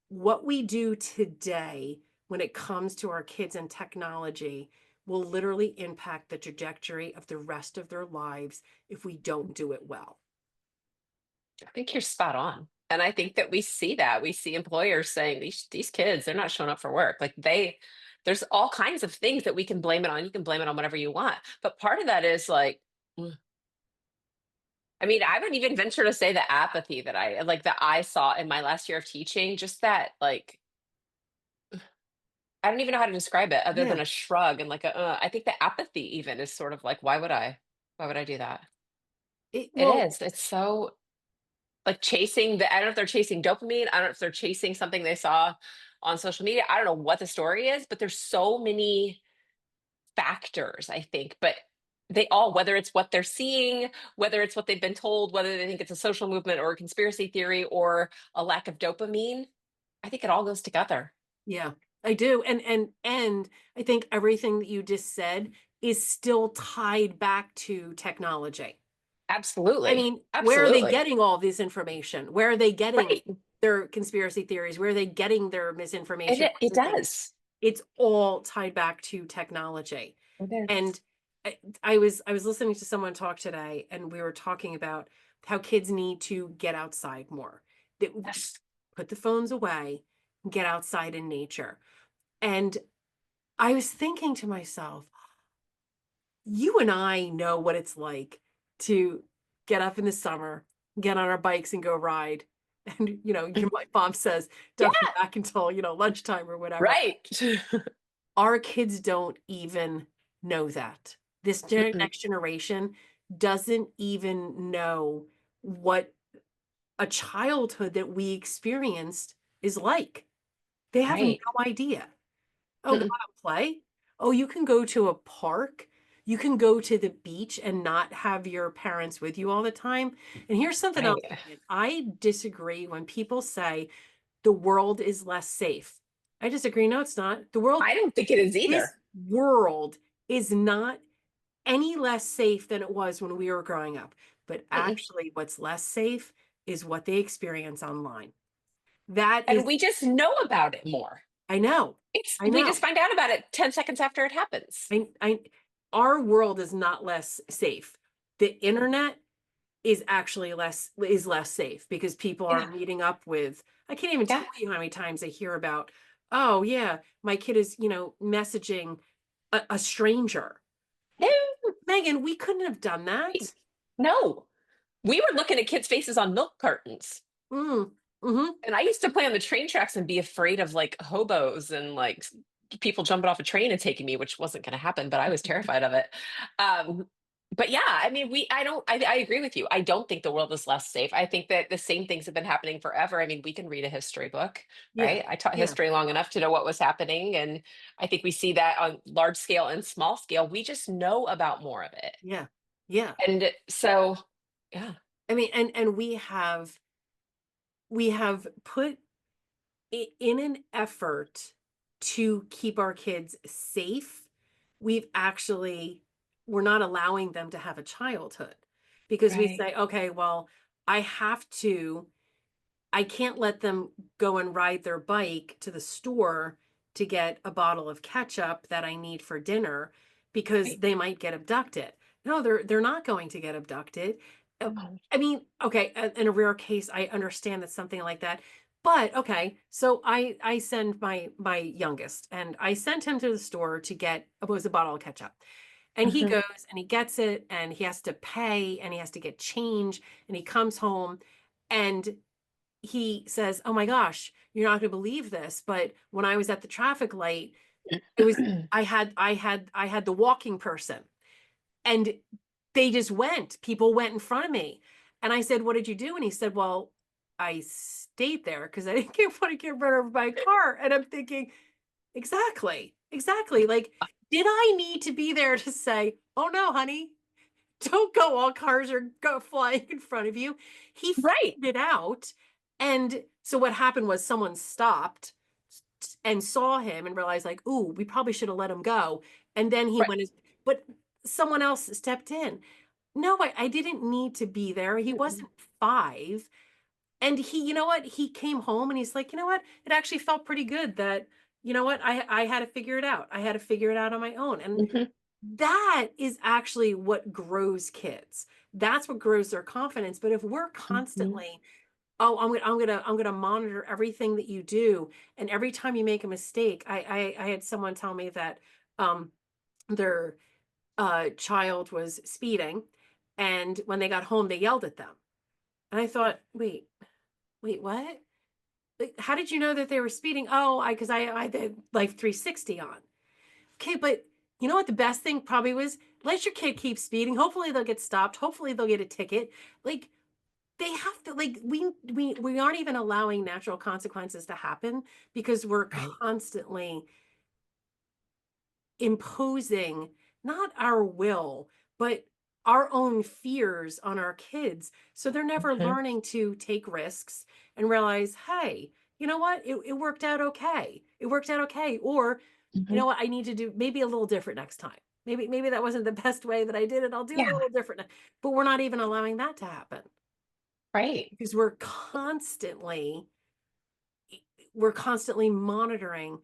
what we do today when it comes to our kids and technology will literally impact the trajectory of the rest of their lives if we don't do it well. I think you're spot on. And I think that we see that. We see employers saying these kids, they're not showing up for work. Like there's all kinds of things that we can blame it on. You can blame it on whatever you want. But part of that is like, mm, I mean, I would even venture to say the apathy that I saw in my last year of teaching, just that like I don't even know how to describe it other Yeah. than a shrug and like I think the apathy even is sort of like, why would I? Why would I do that? It Well, is. It's so like chasing I don't know if they're chasing dopamine. I don't know if they're chasing something they saw on social media. I don't know what the story is, but there's so many factors, I think. But they all, whether it's what they're seeing, whether it's what they've been told, whether they think it's a social movement or a conspiracy theory or a lack of dopamine, I think it all goes together. yeah, I do. And I think everything that you just said is still tied back to technology. I Absolutely. mean, where are they Absolutely. getting all this information? Where are they getting Right. their conspiracy theories? Where are they getting their And misinformation? it does. It's all tied back to technology. It is. And I was listening to someone talk today, and we were talking about how kids need to get outside more. That Yes. put the phones away, get outside in nature. And I was thinking to myself, you and I know what it's like to get up in the summer, get on our bikes and go ride. And your my mom says, don't come Yeah. back until, lunchtime or whatever. Right. Our kids don't even know that. This Mm-mm. next generation doesn't even know what a childhood that we experienced is like. They have no Right. idea. Oh, go Mm-mm. out and play? Oh, you can go to a park. You can go to the beach and not have your parents with you all the time. And here's something else. Right. I disagree when people say the world is less safe. I disagree. No, it's not. I don't think it is This either. world is not any less safe than it was when we were growing up. But Mm-mm. actually, what's less safe is what they experience online. That And is, we just know about it more. I know, It's I we just know. find out about it 10 seconds after it happens. I our world is not less safe. The internet, is actually less safe because people are Yeah. meeting up with. I can't even Yeah. tell you how many times I hear about, "Oh, yeah, my kid is, messaging a stranger." No. Megan, we couldn't have done we- that. No. We were looking at kids' faces on milk cartons. Mm, mhm. And I used to play on the train tracks and be afraid of like hobos and like people jumping off a train and taking me, which wasn't going to happen, but I was terrified of it. Um, but yeah, I mean, I agree with you. I don't think the world is less safe. I think that the same things have been happening forever. I mean, we can read a history book, Yeah, right? I taught yeah, history long enough to know what was happening. And I think we see that on large scale and small scale. We just know about more of it. yeah, yeah. And so, yeah. I mean, and we have put in an effort to keep our kids safe, we're not allowing them to have a childhood because we Right. say, okay, well, I have to I can't let them go and ride their bike to the store to get a bottle of ketchup that I need for dinner because Right. they might get abducted. No, they're not going to get abducted. Uh, Oh, I mean, okay, in a rare case, I understand that something like that. But okay, so I send my youngest and I sent him to the store to get was a bottle of ketchup. And he mhm. goes and he gets it and he has to pay and he has to get change and he comes home and he says, "Oh my gosh, you're not gonna believe this, but when I was at the traffic light, it was I had the walking person, and they just went. People went in front of me." And I said, "What did you do?" And he said, "Well, I stayed there because I didn't want to get run over by a car." And I'm thinking, exactly, exactly. Like, did I need to be there to say, "Oh no, honey, don't go, all cars are go flying in front of you." He Right. figured it out, and so what happened was someone stopped and saw him and realized like, "Ooh, we probably should have let him go." And then he Right. went his but someone else stepped in. No, I didn't need to be there. He Mm-mm. wasn't 5. And he, you know what? He came home and he's like, "You know what? It actually felt pretty good that, you know what? I had to figure it out. I had to figure it out on my own." And Mhm. that is actually what grows kids. That's what grows their confidence. But if we're Mhm. constantly, "Oh, I'm gonna monitor everything that you do, and every time you make a mistake," I had someone tell me that um their child was speeding, and when they got home, they yelled at them. And I thought, wait, what? Like, how did you know that they were speeding? Oh, I because I had the Life 360 on. Okay, but you know what? The best thing probably was let your kid keep speeding. Hopefully they'll get stopped. Hopefully they'll get a ticket. Like they have to like we aren't even allowing natural consequences to happen because we're Right. constantly imposing not our will, but our own fears on our kids. So they're never Mhm. learning to take risks and realize, hey, you know what? It worked out okay. It worked out okay. Or, you Mhm. know what? I need to do maybe a little different next time. Maybe that wasn't the best way that I did it. I'll do it a Yeah. little different. But we're not even allowing that to happen Right. because we're constantly monitoring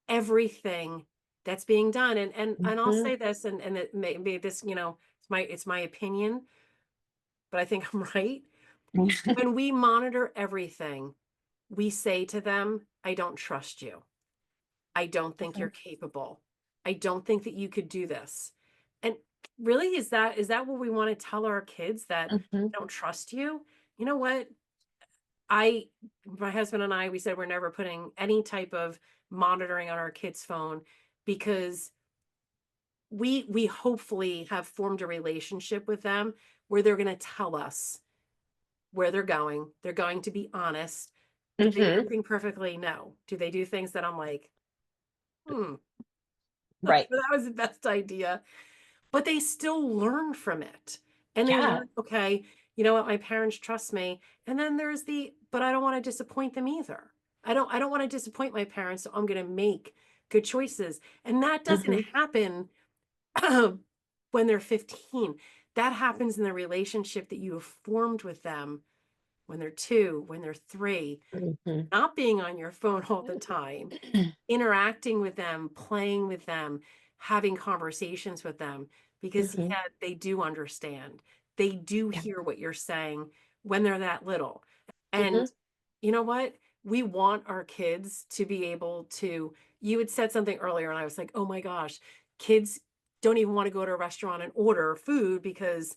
everything that's being done. And I'll Mhm. say this, and it may this, it's my opinion, but I think I'm right. When we monitor everything, we say to them, "I don't trust you. I don't think you're Mhm. capable. I don't think that you could do this." And really, is that what we want to tell our kids, that Mhm. I don't trust you? You know what? I My husband and I, we said we're never putting any type of monitoring on our kids' phone because we hopefully have formed a relationship with them where they're going to tell us where they're going. They're going to be honest. Do they do Mhm. everything perfectly? No. Do they do things that I'm like, hmm, Right. that was the best idea? But they still learn from it. And they Yeah. learn, okay, you know what, my parents trust me. And then there's but I don't want to disappoint them either. I don't want to disappoint my parents, so I'm going to make good choices. And that doesn't Mhm. happen when they're 15. That happens in the relationship that you have formed with them when they're 2, when they're 3, Mhm. not being on your phone all the time, interacting with them, playing with them, having conversations with them, because Mhm. yeah, they do understand. they do Yeah. hear what you're saying when they're that little. And Hmm. you know what? We want our kids to be able to, you had said something earlier, and I was like, oh my gosh, kids don't even want to go to a restaurant and order food because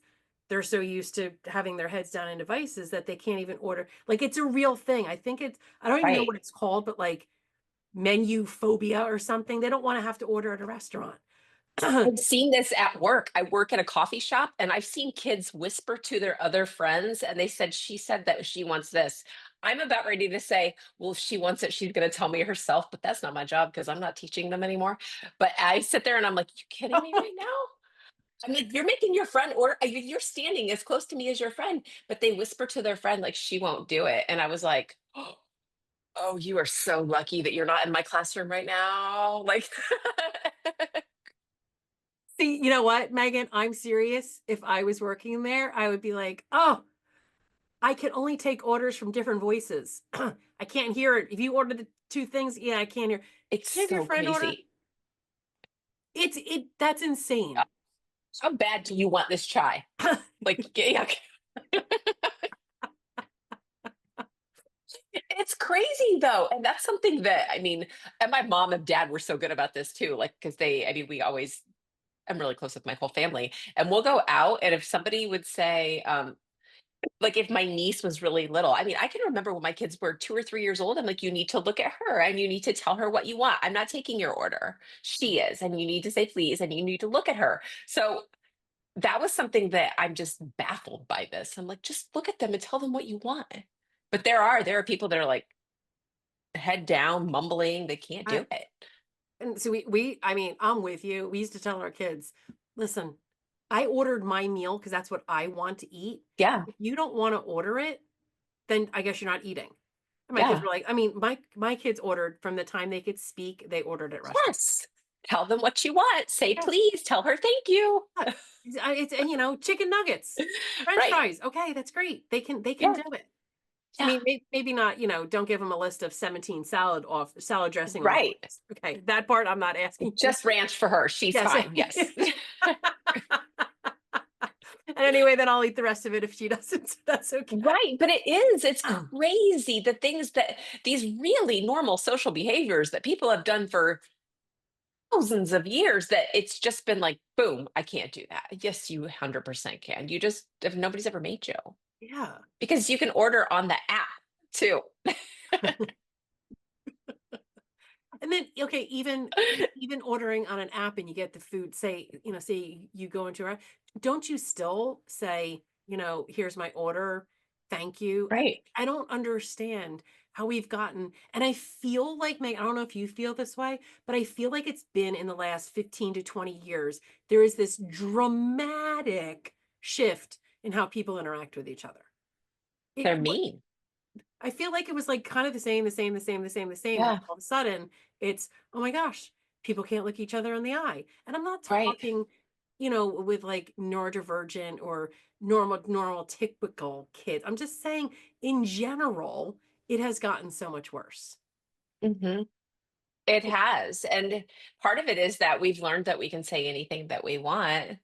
they're so used to having their heads down in devices that they can't even order. Like it's a real thing. I think it's, I don't even know Right. what it's called, but like menu phobia or something. They don't want to have to order at a restaurant. I've seen this at work. I work at a coffee shop and I've seen kids whisper to their other friends and they said, she said that she wants this. I'm about ready to say, well, if she wants it, she's going to tell me herself, but that's not my job because I'm not teaching them anymore. But I sit there and I'm like, you kidding me right now? I'm like, you're making your friend order, you're standing as close to me as your friend, but they whisper to their friend, like, she won't do it. And I was like, oh, you are so lucky that you're not in my classroom right now. Like, See, you know what, Megan? I'm serious. If I was working there, I would be like, oh, I can only take orders from different voices. I can't hear it. If you order the two things, yeah, I can't hear. it's Can you have your so friend order? crazy. That's insane. How bad do you want this chai? Like, yeah, it's crazy though. And that's something that, I mean, and my mom and dad were so good about this too. Like, because I mean, we always, I'm really close with my whole family. And we'll go out. And if somebody would say, like if my niece was really little, I mean, I can remember when my kids were 2 or 3 years old. I'm like, you need to look at her and you need to tell her what you want. I'm not taking your order. She is. And you need to say please and you need to look at her. So that was something that I'm just baffled by this. I'm like, just look at them and tell them what you want. But there are people that are like head down, mumbling. They can't I, do it. and so I mean, I'm with you. We used to tell our kids, listen, I ordered my meal because that's what I want to eat. Yeah. If you don't want to order it, then I guess you're not eating. And my kids Yeah. were like, I mean, my kids ordered from the time they could speak, they ordered at restaurants. Yes. Tell them what you want. Say Yes. please. Tell her thank you. Yeah. It's, and, chicken nuggets, French Right. fries. Okay, that's great. They can Yeah. do it. I Yeah. mean, maybe not, don't give them a list of 17 salad dressing Right. offerings. Okay, that part I'm not asking you. Just ranch for her. She's Yes. fine. Yes. And anyway, then I'll eat the rest of it if she doesn't. That's okay. Right. But it is. It's Oh, crazy the things that these really normal social behaviors that people have done for thousands of years that it's just been like, boom, I can't do that. Yes, you 100% can. You just, if nobody's ever made you, yeah. because you can order on the app too. And then, okay, even ordering on an app and you get the food, say you go into a, don't you still say, here's my order, thank you. Right. I don't understand how we've gotten, and I feel like, Meg, I don't know if you feel this way, but I feel like it's been in the last 15 to 20 years, there is this dramatic shift in how people interact with each other. It, They're mean. I feel like it was like kind of the same, and Yeah. all of a sudden it's, oh my gosh, people can't look each other in the eye. And I'm not Right. talking, with like neurodivergent or normal typical kids. I'm just saying in general, it has gotten so much worse. Hmm. It has. And part of it is that we've learned that we can say anything that we want,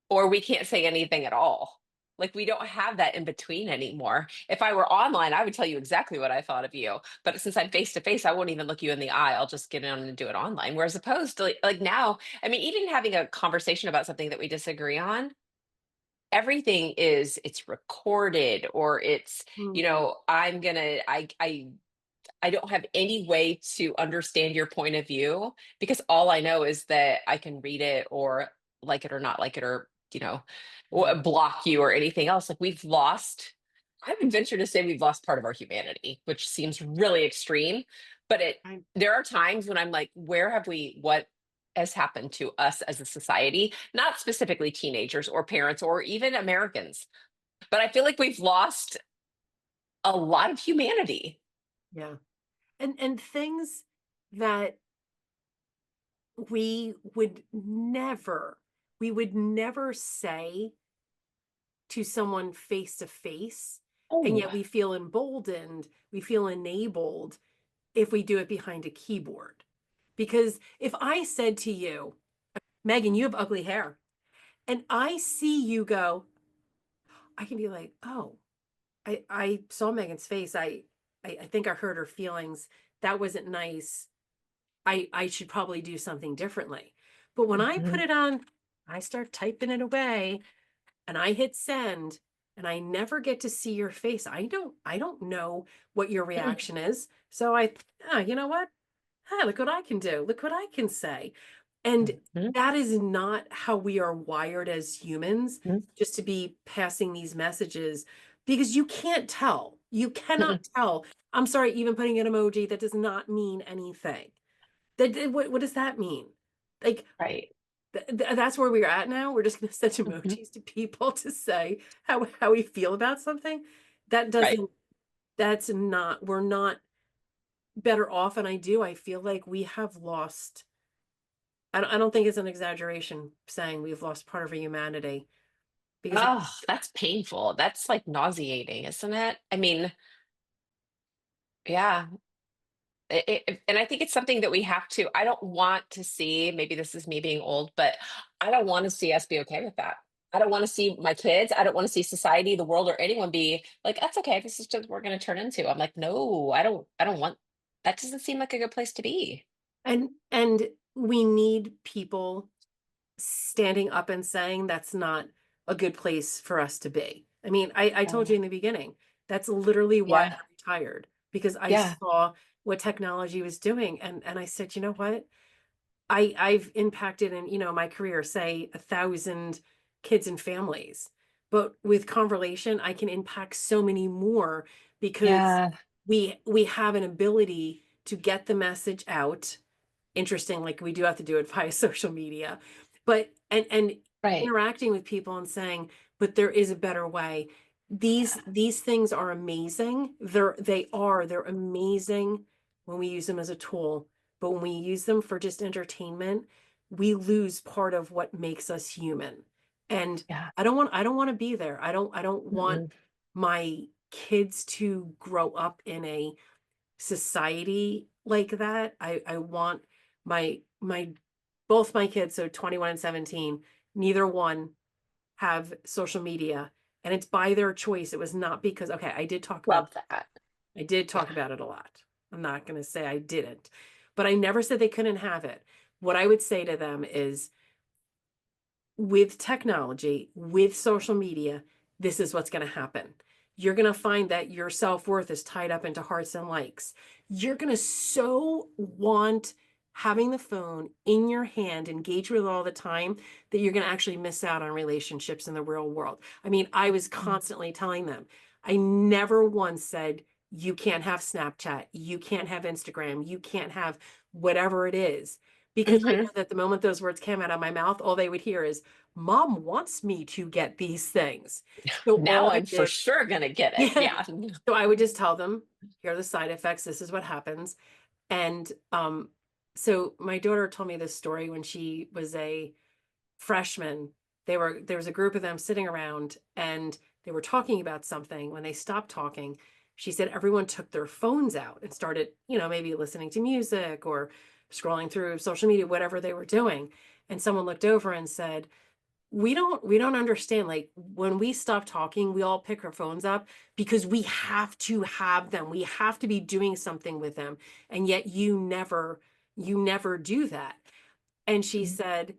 or we can't say anything at all. Like we don't have that in between anymore. If I were online, I would tell you exactly what I thought of you. But since I'm face to face, I won't even look you in the eye. I'll just get on and do it online. Whereas opposed to like now, I mean, even having a conversation about something that we disagree on, everything is it's recorded or it's, Mhm. I'm gonna I don't have any way to understand your point of view because all I know is that I can read it or like it or not like it or, Yeah. block you or anything else. Like we've lost, I would venture to say we've lost part of our humanity, which seems really extreme. But I, there are times when I'm like, what has happened to us as a society? Not specifically teenagers or parents or even Americans, but I feel like we've lost a lot of humanity. yeah. And things that we would never say to someone face to face. And Oh, yet we feel emboldened, we feel enabled if we do it behind a keyboard. Because if I said to you, Megan, you have ugly hair, and I see you go, I can be like, "Oh, I saw Megan's face. I think I hurt her feelings. That wasn't nice. I should probably do something differently." But when I put Mhm. it on, I start typing it away and I hit send and I never get to see your face. I don't know what your reaction is. So you know what? Hey, look what I can do. Look what I can say. And Mhm. that is not how we are wired as humans, Mhm. just to be passing these messages because you can't tell. You cannot tell. I'm sorry, even putting an emoji that does not mean anything. What does that mean? Like Right. that's where we're at now. We're just going to send Mhm. emojis to people to say how we feel about something. That Right. doesn't. That's not. We're not better off. And I feel like we have lost. I don't think it's an exaggeration saying we've lost part of our humanity because Oh, that's painful. That's like nauseating, isn't it? I mean, yeah. And I think it's something that we have to. I don't want to see, maybe this is me being old, but I don't want to see us be okay with that. I don't want to see my kids. I don't want to see society, the world, or anyone be like, that's okay. This is just what we're going to turn into. I'm like, no, I don't want, that doesn't seem like a good place to be. and we need people standing up and saying that's not a good place for us to be. I mean, I told Yeah. you in the beginning, that's literally why Yeah. I retired because I Yeah. saw what technology was doing and I said, you know what? I've impacted in, my career, say 1,000 kids and families. But with Converlation, I can impact so many more because Yeah. we have an ability to get the message out. Interesting, like we do have to do it via social media, but and Right. interacting with people and saying, but there is a better way. These things are amazing. They're amazing when we use them as a tool, but when we use them for just entertainment, we lose part of what makes us human. And Yeah. I don't want to be there. I don't want Mm-mm. my kids to grow up in a society like that. I want my both my kids, so 21 and 17, neither one have social media and it's by their choice. It was not because okay, Love that. I did Yeah. talk about it a lot. I'm not going to say I didn't, but I never said they couldn't have it. What I would say to them is with technology, with social media, this is what's going to happen. You're going to find that your self worth is tied up into hearts and likes. You're going to so want having the phone in your hand, engage with it all the time, that you're going to actually miss out on relationships in the real world. I mean, I was Mm. constantly telling them, I never once said, you can't have Snapchat, you can't have Instagram, you can't have whatever it is. Because I Mhm. know that the moment those words came out of my mouth, all they would hear is, Mom wants me to get these things. So Now all I I'm for did, sure gonna get it. yeah. Yeah. So I would just tell them, here are the side effects. This is what happens. And so my daughter told me this story when she was a freshman. There was a group of them sitting around and they were talking about something. When they stopped talking, she said everyone took their phones out and started, maybe listening to music or scrolling through social media, whatever they were doing. And someone looked over and said, we don't understand, like when we stop talking we all pick our phones up because we have to have them, we have to be doing something with them, and yet you never do that. And she Mhm. said,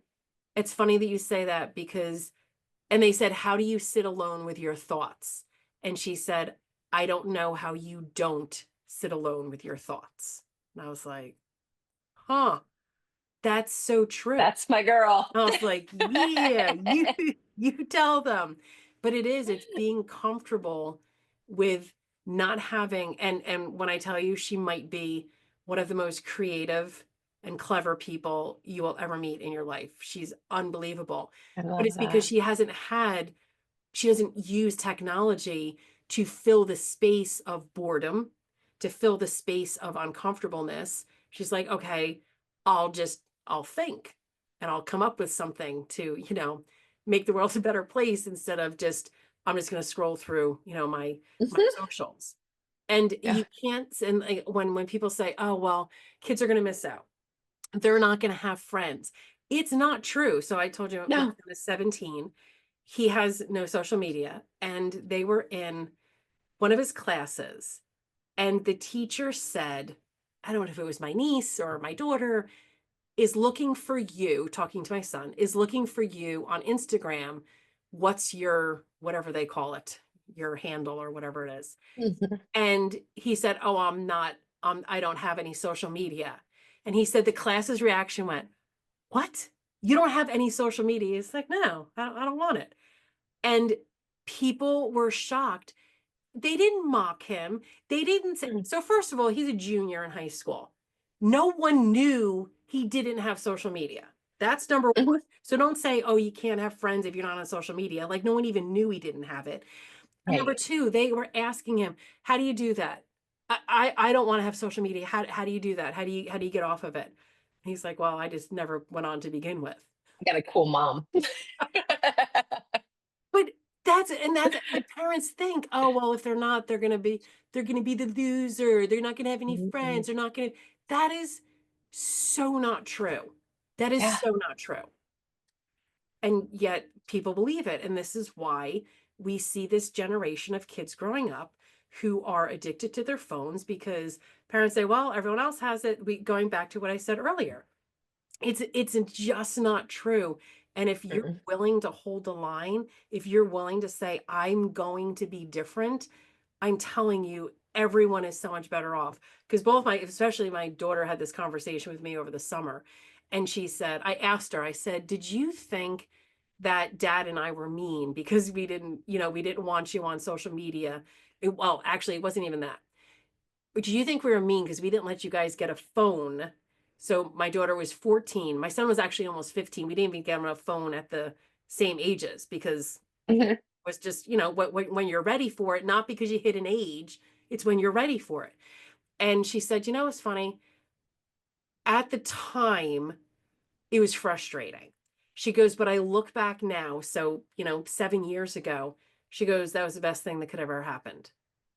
it's funny that you say that because, and they said, how do you sit alone with your thoughts? And she said, I don't know how you don't sit alone with your thoughts. And I was like, huh, that's so true. That's my girl. I was like, yeah, you you tell them. But it's being comfortable with not having, and when I tell you she might be one of the most creative and clever people you will ever meet in your life. She's unbelievable. I But love it's because that. she doesn't use technology to fill the space of boredom, to fill the space of uncomfortableness. She's like, okay, I'll think and I'll come up with something to, make the world a better place instead of I'm just going to scroll through, my Mhm. socials. And Yeah. you can't, and like, when people say, oh, well, kids are going to miss out, they're not going to have friends. It's not true. So I told you my No. son is 17. he has no social media, and they were in one of his classes, and the teacher said, I don't know if it was my niece or my daughter, is looking for you, talking to my son, is looking for you on Instagram. What's your, whatever they call it, your handle or whatever it is? Mhm. And he said, oh, I'm not, I don't have any social media. And he said the class's reaction went, what? You don't have any social media? It's like, no, I don't want it. And people were shocked. They didn't mock him. They didn't say, Mm. so first of all, he's a junior in high school. No one knew he didn't have social media. That's number one. Mhm. So don't say, oh, you can't have friends if you're not on social media. Like no one even knew he didn't have it. And number Right. two, they were asking him, how do you do that? I don't want to have social media. How do you do that? How do you get off of it? And he's like, well, I just never went on to begin with. I got a cool mom. But that's and parents think, oh well, if they're not, they're gonna be the loser. They're not gonna have any Mhm. friends. They're not gonna. That is so not true. That is Yeah. so not true. And yet people believe it. And this is why we see this generation of kids growing up who are addicted to their phones because parents say, well, everyone else has it. We going back to what I said earlier. It's just not true. And if you're Mm-mm. willing to hold the line, if you're willing to say, I'm going to be different, I'm telling you, everyone is so much better off. Because both especially my daughter had this conversation with me over the summer. And she said, I asked her, I said, did you think that dad and I were mean because we didn't want you on social media? Well, actually, it wasn't even that. But do you think we were mean because we didn't let you guys get a phone? So my daughter was 14. My son was actually almost 15. We didn't even get him a phone at the same ages because Mhm. it was just, when you're ready for it, not because you hit an age, it's when you're ready for it. And she said, it's funny. At the time, it was frustrating. She goes, but I look back now, so, 7 years ago, she goes, that was the best thing that could ever happened.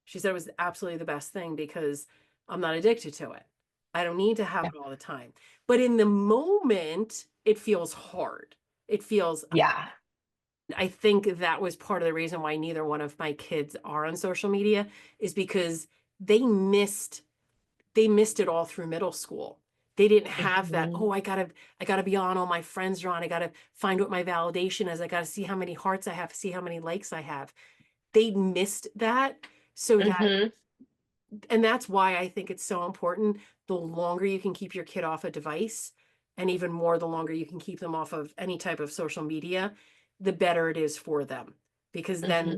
She said it was absolutely the best thing because I'm not addicted to it. I don't need to have Yeah. it all the time. But in the moment, it feels hard. It feels, Yeah. I think that was part of the reason why neither one of my kids are on social media is because they missed they missed it all through middle school. They didn't have that, Mhm. oh, I gotta be on, all my friends are on, I gotta find what my validation is, I gotta see how many hearts I have, see how many likes I have. They missed that. So that Mhm. and that's why I think it's so important. The longer you can keep your kid off a device, and even more the longer you can keep them off of any type of social media, the better it is for them. Because then Mhm.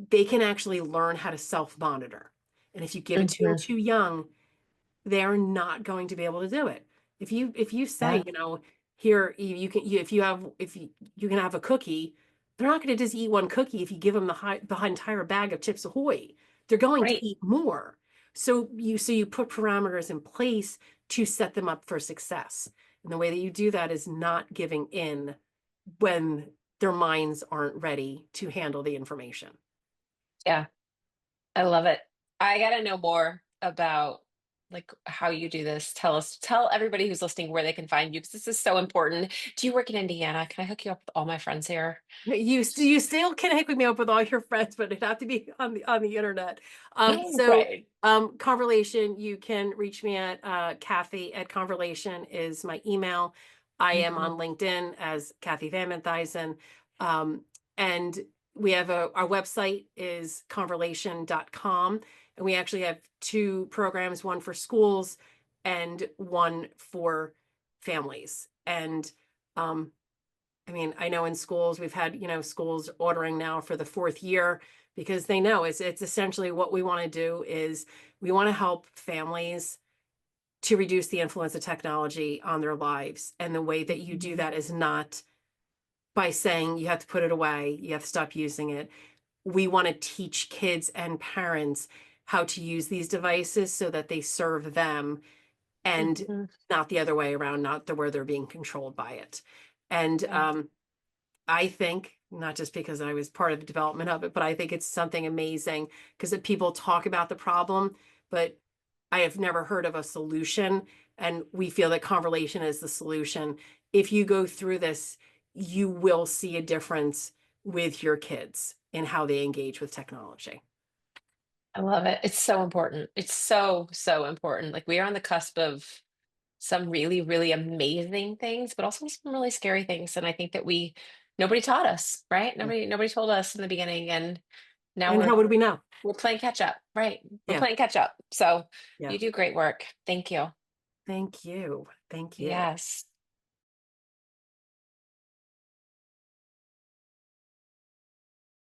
they can actually learn how to self-monitor. And if you give it to them Mhm. too young, they're not going to be able to do it. If you say, Yeah. here you can you, if you can have a cookie, they're not going to just eat one cookie if you give them the entire bag of Chips Ahoy. They're going to Right. eat more. So you put parameters in place to set them up for success. And the way that you do that is not giving in when their minds aren't ready to handle the information. Yeah. I love it. I gotta know more about like how you do this. Tell everybody who's listening where they can find you because this is so important. Do you work in Indiana? Can I hook you up with all my friends here? You still can hook me up with all your friends, but it'd have to be on the internet. So Right. Converlation, you can reach me at Kathy at Converlation is my email. I am Mhm. on LinkedIn as Kathy Van Benthuysen. Um, and we have our website is converlation.com. And we actually have two programs, one for schools and one for families. And um, I mean, I know in schools we've had, schools ordering now for the fourth year because they know it's essentially what we want to do is we want to help families to reduce the influence of technology on their lives. And the way that you do Mhm. that is not by saying you have to put it away, you have to stop using it. We want to teach kids and parents how to use these devices so that they serve them and Mhm. not the other way around, not the where they're being controlled by it. And Yeah. I think, not just because I was part of the development of it, but I think it's something amazing because people talk about the problem, but I have never heard of a solution. And we feel that conversation is the solution. If you go through this, you will see a difference with your kids in how they engage with technology. I love it. It's so important. It's so, so important. Like we are on the cusp of some really, really amazing things, but also some really scary things. And I think that nobody taught us, right? Yeah. Nobody told us in the beginning. And now And how would we know? we're playing catch up, right? We're Yeah. playing catch up. So Yeah. you do great work. Thank you. Thank you. Thank you. Yes.